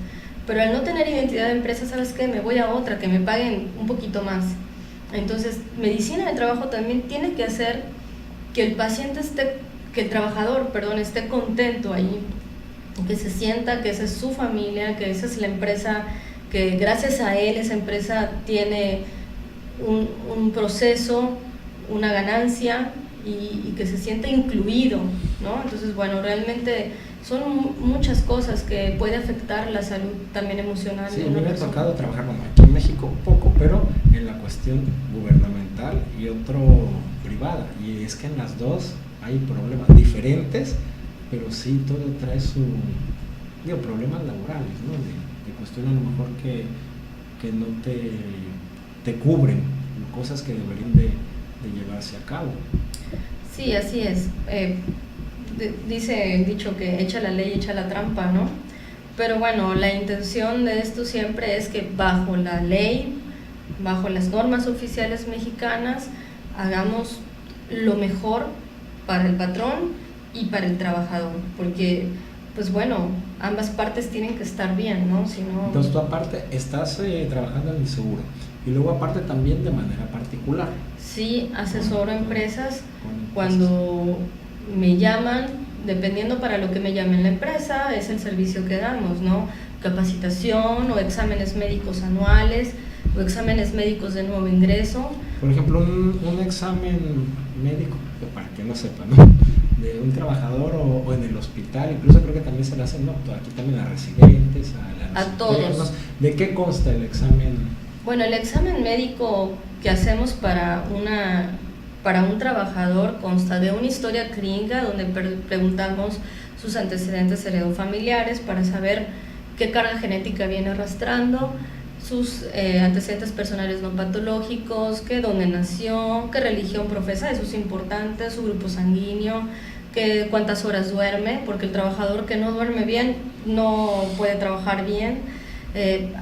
Pero al no tener identidad de empresa, ¿sabes qué? Me voy a otra, que me paguen un poquito más. Entonces, medicina de trabajo también tiene que hacer que el paciente que el trabajador, esté contento ahí, que se sienta que esa es su familia, que esa es la empresa, que gracias a él esa empresa tiene un proceso, una ganancia, y que se sienta incluido, ¿no? Entonces, bueno, realmente son muchas cosas que puede afectar la salud también emocional. Sí, a mí me ha tocado trabajar, bueno, aquí en México poco, pero en la cuestión gubernamental y otro privada, y es que en las dos hay problemas diferentes, pero sí todo trae problemas laborales, ¿no? De cuestión a lo mejor que no te cubren cosas que deberían de llevarse a cabo. Sí, así es. Dice el dicho que echa la ley, echa la trampa, ¿no? Pero bueno, la intención de esto siempre es que bajo la ley, bajo las normas oficiales mexicanas, hagamos lo mejor para el patrón y para el trabajador, porque pues bueno, ambas partes tienen que estar bien, ¿no? Si no... Entonces tú aparte estás trabajando en el seguro, y luego aparte también de manera particular. Sí, asesoro a empresas cuando me llaman, dependiendo para lo que me llamen la empresa, es el servicio que damos, ¿no? capacitación o exámenes médicos anuales o exámenes médicos de nuevo ingreso. Por ejemplo, un examen médico, para que no sepa, ¿no?, de un trabajador o en el hospital, incluso creo que también se le hacen, ¿no?, aquí también a residentes, a todos. ¿De qué consta el examen? Bueno, el examen médico que hacemos para un trabajador consta de una historia clínica donde preguntamos sus antecedentes heredofamiliares para saber qué carga genética viene arrastrando, sus antecedentes personales no patológicos, dónde nació, qué religión profesa, eso es importante, su grupo sanguíneo, cuántas horas duerme, porque el trabajador que no duerme bien no puede trabajar bien.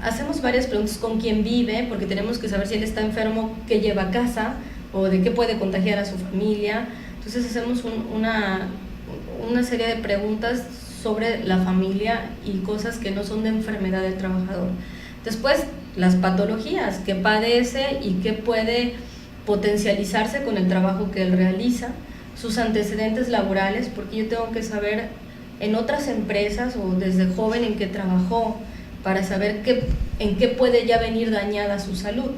Hacemos varias preguntas: con quién vive, porque tenemos que saber si él está enfermo, qué lleva a casa o de qué puede contagiar a su familia. Entonces hacemos una serie de preguntas sobre la familia y cosas que no son de enfermedad del trabajador. Después, las patologías que padece y que puede potencializarse con el trabajo que él realiza, sus antecedentes laborales, porque yo tengo que saber en otras empresas o desde joven en qué trabajó, para saber en qué puede ya venir dañada su salud.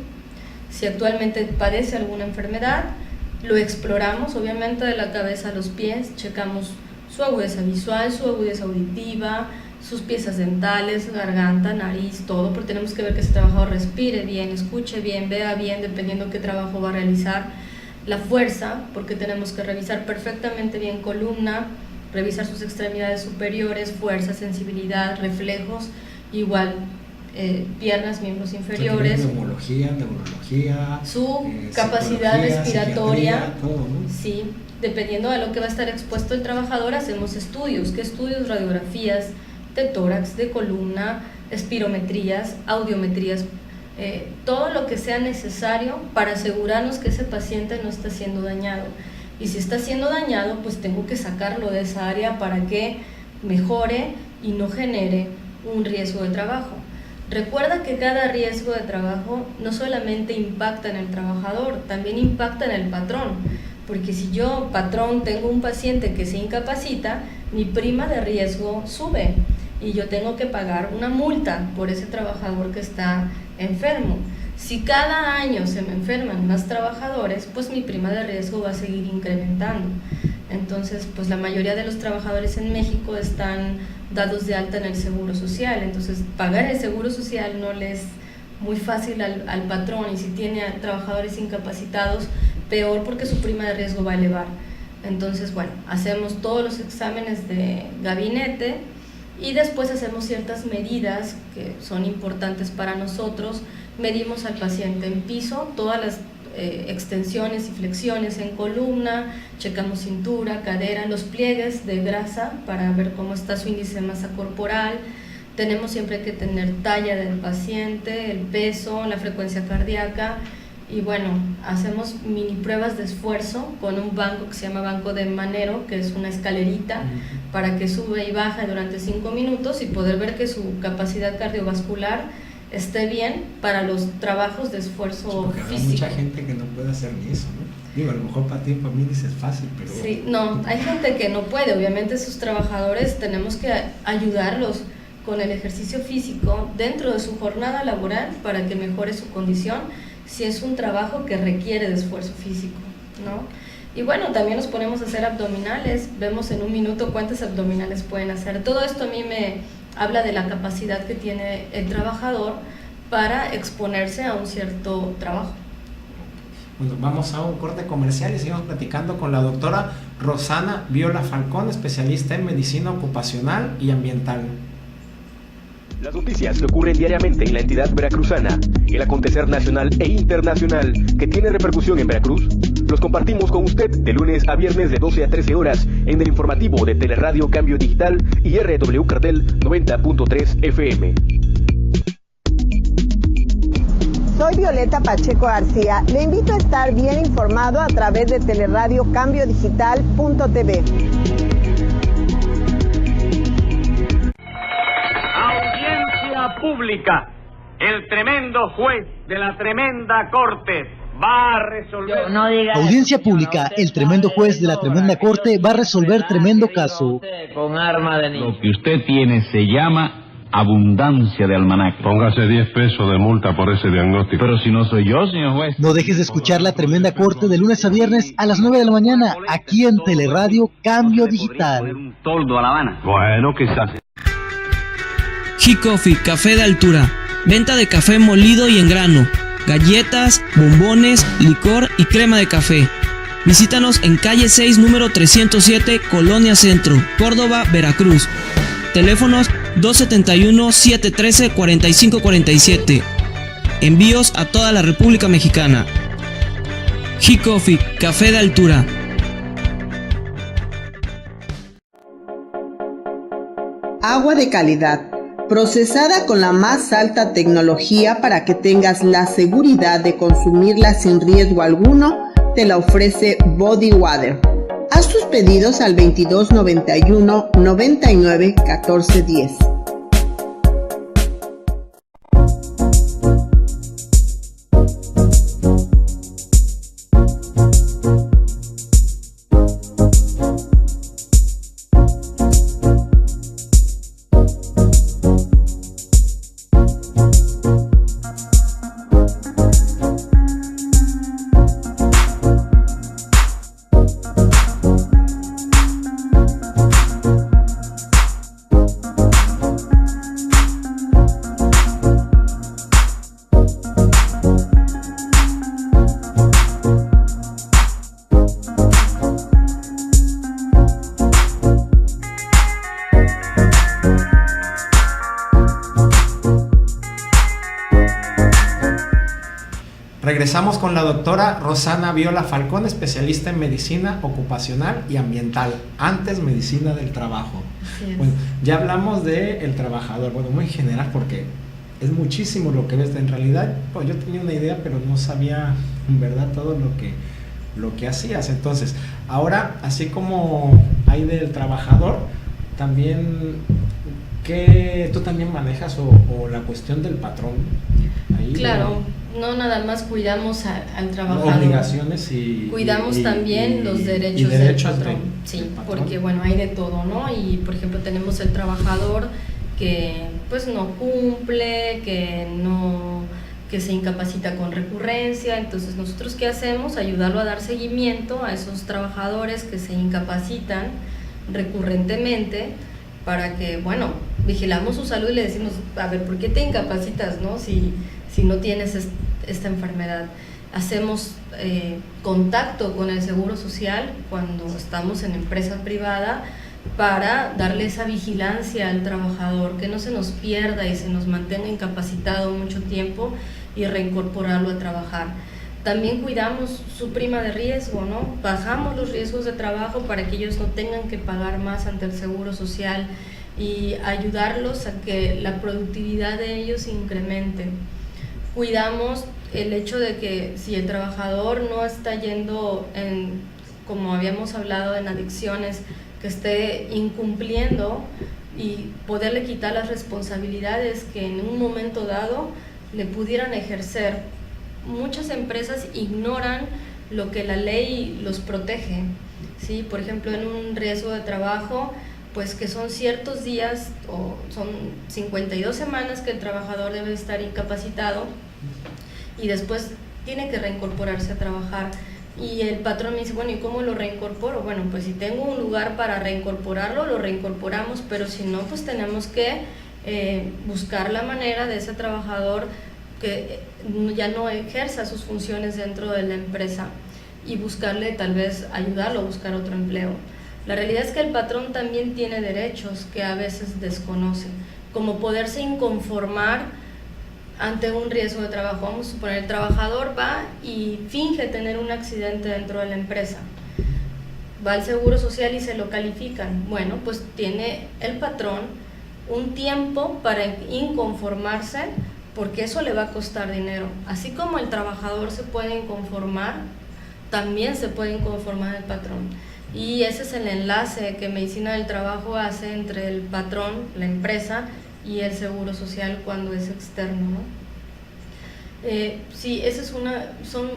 Si actualmente padece alguna enfermedad, lo exploramos obviamente de la cabeza a los pies, checamos su agudeza visual, su agudeza auditiva, sus piezas dentales, garganta, nariz, todo, porque tenemos que ver que ese trabajador respire bien, escuche bien, vea bien, dependiendo qué trabajo va a realizar. La fuerza, porque tenemos que revisar perfectamente bien columna, revisar sus extremidades superiores, fuerza, sensibilidad, reflejos, igual piernas, miembros inferiores, neumología, neurología, su capacidad respiratoria, todo, ¿no? Sí, dependiendo de lo que va a estar expuesto el trabajador, hacemos estudios. ¿Qué estudios? Radiografías de tórax, de columna, espirometrías, audiometrías, todo lo que sea necesario para asegurarnos que ese paciente no está siendo dañado. Y si está siendo dañado, pues tengo que sacarlo de esa área para que mejore y no genere un riesgo de trabajo. Recuerda que cada riesgo de trabajo no solamente impacta en el trabajador, también impacta en el patrón, porque si yo, patrón, tengo un paciente que se incapacita, mi prima de riesgo sube y yo tengo que pagar una multa por ese trabajador que está enfermo. Si cada año se me enferman más trabajadores, pues mi prima de riesgo va a seguir incrementando. Entonces, pues la mayoría de los trabajadores en México están dados de alta en el Seguro Social, entonces pagar el Seguro Social no le es muy fácil al patrón, y si tiene a trabajadores incapacitados, peor, porque su prima de riesgo va a elevar. Entonces, bueno, hacemos todos los exámenes de gabinete y después hacemos ciertas medidas que son importantes para nosotros. Medimos al paciente en piso, todas las extensiones y flexiones en columna, checamos cintura, cadera, los pliegues de grasa para ver cómo está su índice de masa corporal. Tenemos siempre que tener talla del paciente, el peso, la frecuencia cardíaca, y bueno, hacemos mini pruebas de esfuerzo con un banco que se llama banco de Manero, que es una escalerita para que sube y baja durante 5 minutos y poder ver que su capacidad cardiovascular esté bien para los trabajos de esfuerzo físico. Hay mucha gente que no puede hacer ni eso, ¿no? Digo, a lo mejor para ti, para mí dices fácil, pero... Sí, no, hay gente que no puede. Obviamente sus trabajadores tenemos que ayudarlos con el ejercicio físico dentro de su jornada laboral para que mejore su condición, si es un trabajo que requiere de esfuerzo físico, ¿no? Y bueno, también nos ponemos a hacer abdominales, vemos en un minuto cuántas abdominales pueden hacer. Todo esto a mí me habla de la capacidad que tiene el trabajador para exponerse a un cierto trabajo. Bueno, vamos a un corte comercial y seguimos platicando con la doctora Rosana Viola Falcón, especialista en medicina ocupacional y ambiental. Las noticias que ocurren diariamente en la entidad veracruzana, el acontecer nacional e internacional que tiene repercusión en Veracruz, los compartimos con usted de lunes a viernes de 12 a 13 horas en el informativo de Teleradio Cambio Digital y RW Cartel 90.3 FM. Soy Violeta Pacheco García. Le invito a estar bien informado a través de Teleradio Cambio Digital.tv. Pública. El tremendo juez de la tremenda corte va a resolver... Audiencia pública. El tremendo juez de la tremenda corte va a resolver tremendo caso. Lo que usted tiene se llama abundancia de almanaque. Póngase 10 pesos de multa por ese diagnóstico. Pero si no soy yo, señor juez. No dejes de escuchar La Tremenda Corte de lunes a viernes a las 9 de la mañana, aquí en Teleradio Cambio Digital. Un toldo a La Habana. Bueno, quizás. G-Coffee, café de altura. Venta de café molido y en grano. Galletas, bombones, licor y crema de café. Visítanos en calle 6, número 307, Colonia Centro, Córdoba, Veracruz. Teléfonos 271-713-4547. Envíos a toda la República Mexicana. G-Coffee, café de altura. Agua de calidad, procesada con la más alta tecnología para que tengas la seguridad de consumirla sin riesgo alguno, te la ofrece Body Water. Haz tus pedidos al 2291 99 14 10. Regresamos con la doctora Rosana Viola Falcón, especialista en medicina ocupacional y ambiental, antes medicina del trabajo. Bueno, ya hablamos del trabajador, bueno, muy general porque es muchísimo lo que ves. En realidad, pues yo tenía una idea, pero no sabía en verdad todo lo que hacías. Entonces, ahora, así como hay del trabajador, también, ¿qué tú también manejas o la cuestión del patrón? Ahí, claro. No nada más cuidamos al trabajador. Obligaciones y... Cuidamos también los derechos del patrón. Sí, porque bueno, hay de todo, ¿no? Y por ejemplo tenemos el trabajador que pues no cumple, que se incapacita con recurrencia. Entonces nosotros ¿qué hacemos? Ayudarlo a dar seguimiento a esos trabajadores que se incapacitan recurrentemente, para que, bueno, vigilamos su salud y le decimos, a ver, ¿por qué te incapacitas, no? Si no tienes esta enfermedad. Hacemos contacto con el Seguro Social cuando estamos en empresa privada para darle esa vigilancia al trabajador, que no se nos pierda y se nos mantenga incapacitado mucho tiempo y reincorporarlo a trabajar. También cuidamos su prima de riesgo, ¿no? Bajamos los riesgos de trabajo para que ellos no tengan que pagar más ante el Seguro Social y ayudarlos a que la productividad de ellos se incremente. Cuidamos el hecho de que si el trabajador no está yendo como habíamos hablado, en adicciones, que esté incumpliendo, y poderle quitar las responsabilidades que en un momento dado le pudieran ejercer. Muchas empresas ignoran lo que la ley los protege, ¿sí? Por ejemplo, en un riesgo de trabajo, pues que son ciertos días o son 52 semanas que el trabajador debe estar incapacitado y después tiene que reincorporarse a trabajar. Y el patrón me dice, bueno, ¿y cómo lo reincorporo? Bueno, pues si tengo un lugar para reincorporarlo, lo reincorporamos, pero si no, pues tenemos que buscar la manera de ese trabajador que ya no ejerza sus funciones dentro de la empresa y buscarle, tal vez ayudarlo a buscar otro empleo. La realidad es que el patrón también tiene derechos que a veces desconoce, como poderse inconformar ante un riesgo de trabajo. Vamos a suponer, el trabajador va y finge tener un accidente dentro de la empresa, va al Seguro Social y se lo califican. Bueno, pues tiene el patrón un tiempo para inconformarse, porque eso le va a costar dinero. Así como el trabajador se puede inconformar, también se puede inconformar el patrón. Y ese es el enlace que Medicina del Trabajo hace entre el patrón, la empresa, y el Seguro Social cuando es externo, ¿no? Sí, esa es son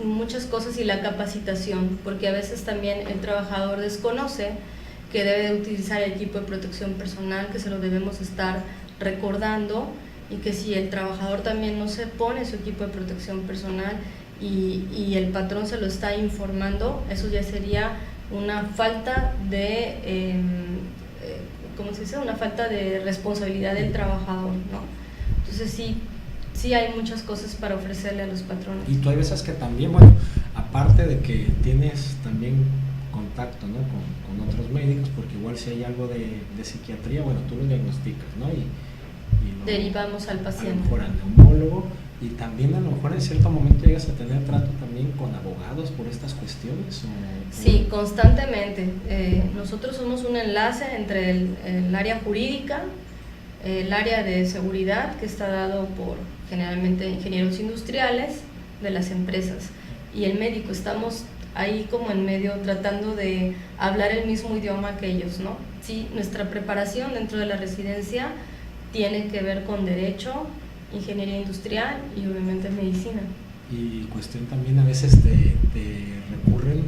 muchas cosas, y la capacitación, porque a veces también el trabajador desconoce que debe de utilizar el equipo de protección personal, que se lo debemos estar recordando, y que si el trabajador también no se pone su equipo de protección personal y el patrón se lo está informando, eso ya sería una falta de, ¿cómo se dice? Una falta de responsabilidad del trabajador, ¿no? Entonces sí hay muchas cosas para ofrecerle a los patrones. Y tú hay veces que también, bueno, aparte de que tienes también contacto, ¿no?, con otros médicos, porque igual si hay algo de psiquiatría, bueno, tú lo diagnosticas, ¿no? Y derivamos al paciente. A lo mejor al neumólogo, y también a lo mejor en cierto momento llegas a tener trato también con abogados por estas cuestiones. Sí, constantemente. Nosotros somos un enlace entre el área jurídica, el área de seguridad, que está dado por generalmente ingenieros industriales de las empresas, y el médico. Estamos ahí como en medio tratando de hablar el mismo idioma que ellos, ¿no? Sí, nuestra preparación dentro de la residencia tiene que ver con derecho, ingeniería industrial y obviamente medicina. Y cuestión también, a veces te recurren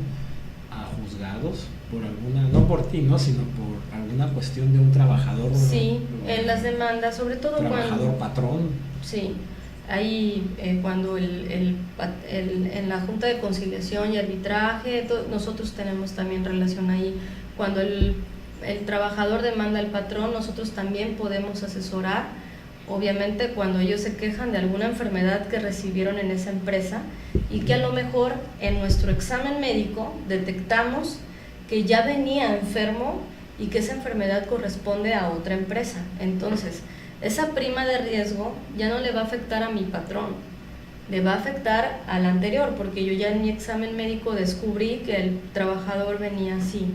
a juzgados por alguna, no por ti, ¿no?, sino por alguna cuestión de un trabajador. Sí, en las demandas, sobre todo trabajador patrón. Sí, ahí cuando en la Junta de Conciliación y Arbitraje, nosotros tenemos también relación ahí. Cuando el trabajador demanda al patrón, nosotros también podemos asesorar. Obviamente cuando ellos se quejan de alguna enfermedad que recibieron en esa empresa y que a lo mejor en nuestro examen médico detectamos que ya venía enfermo y que esa enfermedad corresponde a otra empresa. Entonces, esa prima de riesgo ya no le va a afectar a mi patrón, le va a afectar al anterior, porque yo ya en mi examen médico descubrí que el trabajador venía así.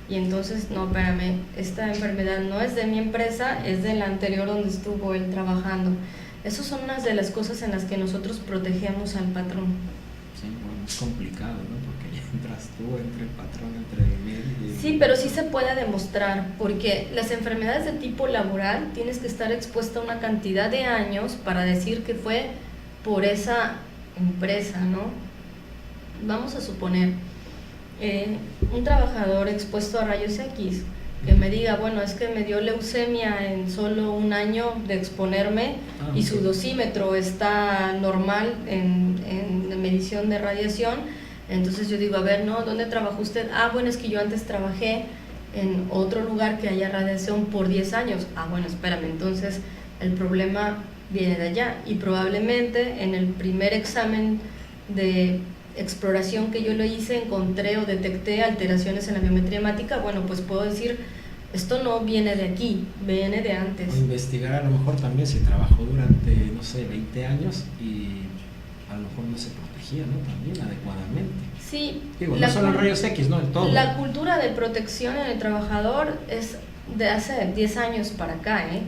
Y entonces, no, espérame, esta enfermedad no es de mi empresa, es de la anterior donde estuvo él trabajando. Esas son unas de las cosas en las que nosotros protegemos al patrón. Sí, bueno, es complicado, ¿no? Porque ya entras tú, entre el patrón, entre el médico. Sí, pero sí se puede demostrar, porque las enfermedades de tipo laboral tienes que estar expuesta a una cantidad de años para decir que fue por esa empresa, ¿no? Vamos a suponer un trabajador expuesto a rayos X que me diga, bueno, es que me dio leucemia en solo un año de exponerme y su dosímetro está normal en medición de radiación. Entonces yo digo, a ver, ¿no? ¿Dónde trabajó usted? Ah, bueno, es que yo antes trabajé en otro lugar que haya radiación por 10 años. Ah, bueno, espérame, entonces el problema viene de allá, y probablemente en el primer examen de exploración que yo lo hice encontré o detecté alteraciones en la biometría hemática. Bueno, pues puedo decir, esto no viene de aquí, viene de antes. O investigar a lo mejor también si trabajó durante, no sé, 20 años y a lo mejor no se protegía, ¿no?, también adecuadamente. Sí. Digo, no solo en rayos X, no, en todo. La cultura de protección en el trabajador es de hace 10 años para acá, ¿eh?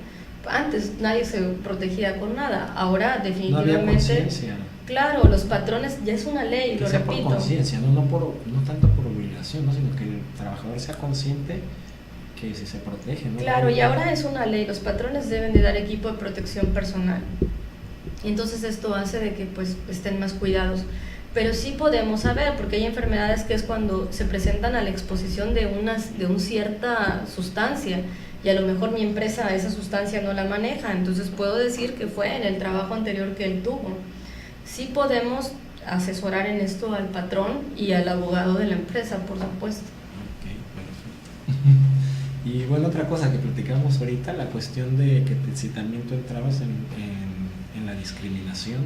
Antes nadie se protegía con nada, ahora definitivamente... No había conciencia. Claro, los patrones, ya es una ley, que lo sea repito. por conciencia, no tanto por obligación, ¿no?, sino que el trabajador sea consciente que si se protege, ¿no? Claro, y ahora es una ley, los patrones deben de dar equipo de protección personal. Y entonces esto hace de que pues estén más cuidados. Pero sí podemos saber, porque hay enfermedades que es cuando se presentan a la exposición de una cierta sustancia, y a lo mejor mi empresa esa sustancia no la maneja, entonces puedo decir que fue en el trabajo anterior que él tuvo. Sí podemos asesorar en esto al patrón y al abogado de la empresa, por supuesto. Ok, perfecto. Y bueno, otra cosa que platicamos ahorita, la cuestión de que si también tú entrabas en la discriminación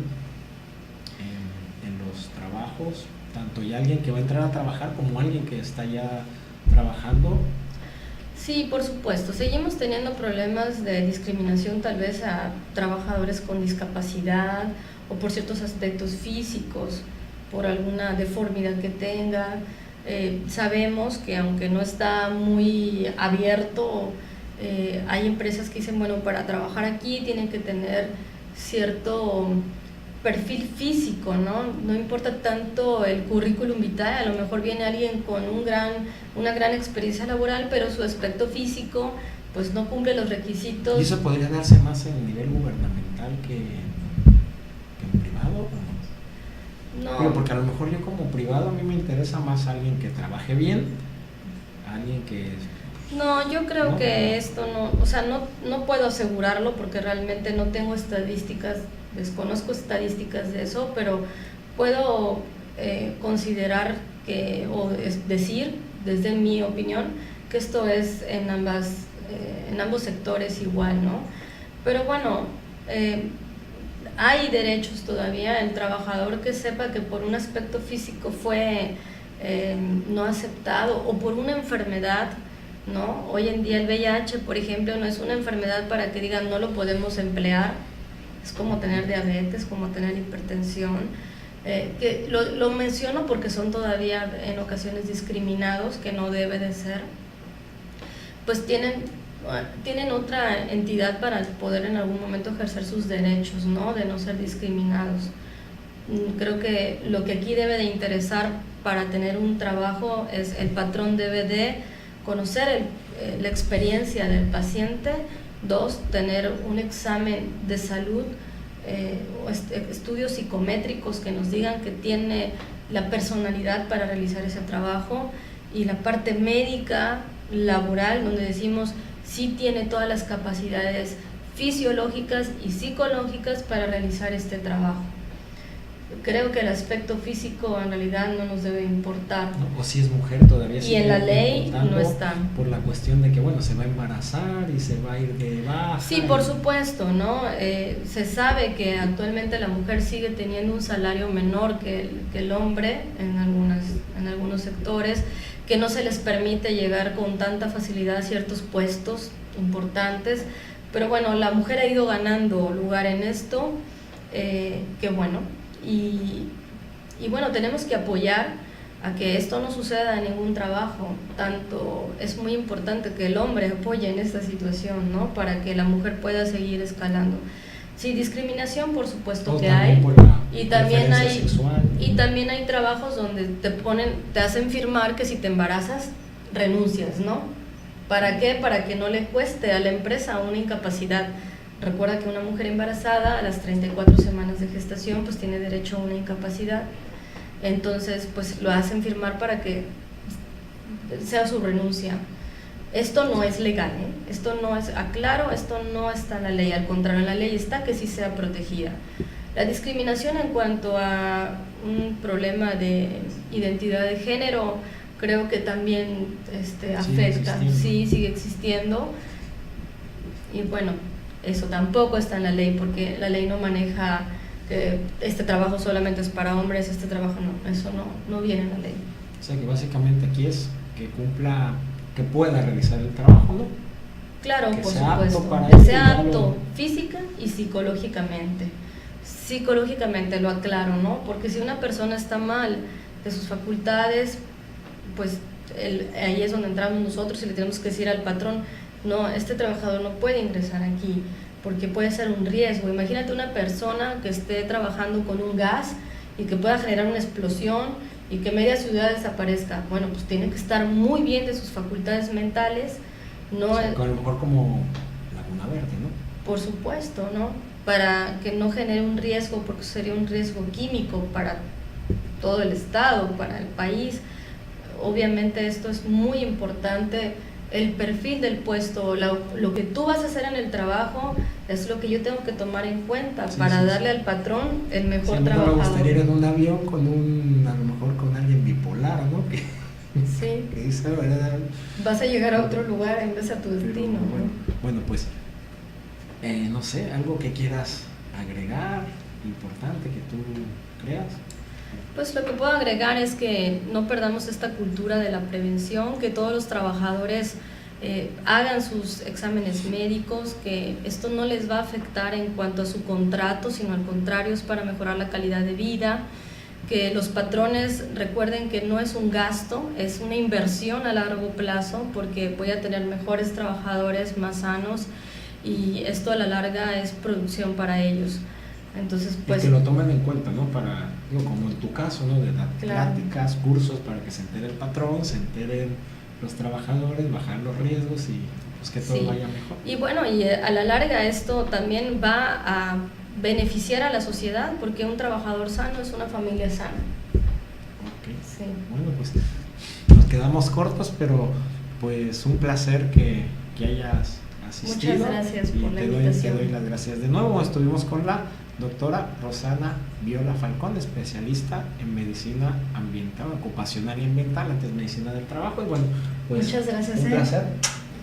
en los trabajos, tanto ya alguien que va a entrar a trabajar como alguien que está ya trabajando. Sí, por supuesto. Seguimos teniendo problemas de discriminación tal vez a trabajadores con discapacidad o por ciertos aspectos físicos, por alguna deformidad que tenga. Sabemos que aunque no está muy abierto, hay empresas que dicen, bueno, para trabajar aquí tienen que tener cierto perfil físico, ¿no? No importa tanto el currículum vitae, a lo mejor viene alguien con una gran experiencia laboral, pero su aspecto físico pues no cumple los requisitos. ¿Y eso podría darse más en el nivel gubernamental que en privado? No. Digo, porque a lo mejor yo como privado a mí me interesa más alguien que trabaje bien, alguien que No, yo creo que esto no, o sea, no puedo asegurarlo porque realmente no tengo estadísticas, desconozco estadísticas de eso, pero puedo considerar que, o decir, desde mi opinión, que esto es en ambos sectores igual, ¿no? Pero bueno, hay derechos todavía. El trabajador que sepa que por un aspecto físico fue no aceptado o por una enfermedad, ¿no? Hoy en día el VIH, por ejemplo, no es una enfermedad para que digan no lo podemos emplear, es como tener diabetes, como tener hipertensión, que lo menciono porque son todavía en ocasiones discriminados, que no debe de ser, pues tienen otra entidad para poder en algún momento ejercer sus derechos, ¿no? De no ser discriminados. Creo que lo que aquí debe de interesar para tener un trabajo es el patrón debe de conocer la experiencia del paciente. 2, tener un examen de salud, estudios psicométricos que nos digan que tiene la personalidad para realizar ese trabajo, y la parte médica, laboral, donde decimos sí tiene todas las capacidades fisiológicas y psicológicas para realizar este trabajo. Creo que el aspecto físico en realidad no nos debe importar. No, o si es mujer todavía. Y en la ley no está. Por la cuestión de que, bueno, se va a embarazar y se va a ir de baja. Sí, por supuesto, ¿no? Se sabe que actualmente la mujer sigue teniendo un salario menor que el hombre en algunos sectores, que no se les permite llegar con tanta facilidad a ciertos puestos importantes. Pero bueno, la mujer ha ido ganando lugar en esto, que bueno. Y bueno, tenemos que apoyar a que esto no suceda en ningún trabajo. Tanto es muy importante que el hombre apoye en esta situación, ¿no? Para que la mujer pueda seguir escalando. Sí, discriminación por supuesto que hay, y también hay trabajos donde te hacen firmar que si te embarazas renuncias, ¿no? ¿Para qué? Para que no le cueste a la empresa una incapacidad. Recuerda que una mujer embarazada a las 34 semanas de gestación pues tiene derecho a una incapacidad, entonces pues lo hacen firmar para que sea su renuncia. Esto no es legal, ¿eh? Esto no es, aclaro, esto no está en la ley, al contrario, en la ley está que sí sea protegida. La discriminación en cuanto a un problema de identidad de género creo que también afecta, sí, sigue existiendo, y bueno, eso tampoco está en la ley, porque la ley no maneja que este trabajo solamente es para hombres, este trabajo no, eso no viene en la ley. O sea que básicamente aquí es que cumpla, que pueda realizar el trabajo, ¿no? Claro, que por sea supuesto, apto para que ello, sea apto física y psicológicamente. Psicológicamente lo aclaro, ¿no? Porque si una persona está mal de sus facultades, pues ahí es donde entramos nosotros y le tenemos que decir al patrón, no, este trabajador no puede ingresar aquí porque puede ser un riesgo. Imagínate una persona que esté trabajando con un gas y que pueda generar una explosión y que media ciudad desaparezca. Bueno, pues tiene que estar muy bien de sus facultades mentales, no, o sea, a lo mejor como Laguna Verde, ¿no? Por supuesto, ¿no? Para que no genere un riesgo, porque sería un riesgo químico para todo el estado, para el país. Obviamente esto es muy importante. El perfil del puesto, lo que tú vas a hacer en el trabajo es lo que yo tengo que tomar en cuenta para darle al patrón el mejor trabajador. Me gustaría ir en un avión a lo mejor con alguien bipolar, ¿no? Sí. Que dice, ¿verdad? Vas a llegar a otro lugar en vez a tu destino. Bueno, pues, no sé, algo que quieras agregar, importante que tú creas. Pues lo que puedo agregar es que no perdamos esta cultura de la prevención, que todos los trabajadores hagan sus exámenes médicos, que esto no les va a afectar en cuanto a su contrato, sino al contrario es para mejorar la calidad de vida, que los patrones recuerden que no es un gasto, es una inversión a largo plazo, porque voy a tener mejores trabajadores más sanos y esto a la larga es producción para ellos. Entonces, pues, y que lo tomen en cuenta, ¿no? Para, como en tu caso, ¿no? De dar pláticas, cursos para que se entere el patrón, se enteren los trabajadores, bajar los riesgos y pues que todo vaya mejor. Y bueno, y a la larga esto también va a beneficiar a la sociedad, porque un trabajador sano es una familia sana. Ok. Sí. Bueno, pues nos quedamos cortos, pero pues un placer que hayas asistido. Muchas gracias por la invitación. Te doy las gracias de nuevo. Estuvimos con la doctora Rosana Viola Falcón, especialista en medicina ambiental, ocupacional y ambiental, antes medicina del trabajo. Y bueno, pues muchas gracias. Un placer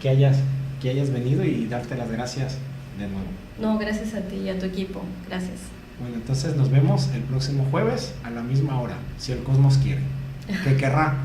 que hayas venido y darte las gracias de nuevo. No, gracias a ti y a tu equipo. Gracias. Bueno, entonces nos vemos el próximo jueves a la misma hora, si el cosmos quiere. ¿Qué querrá?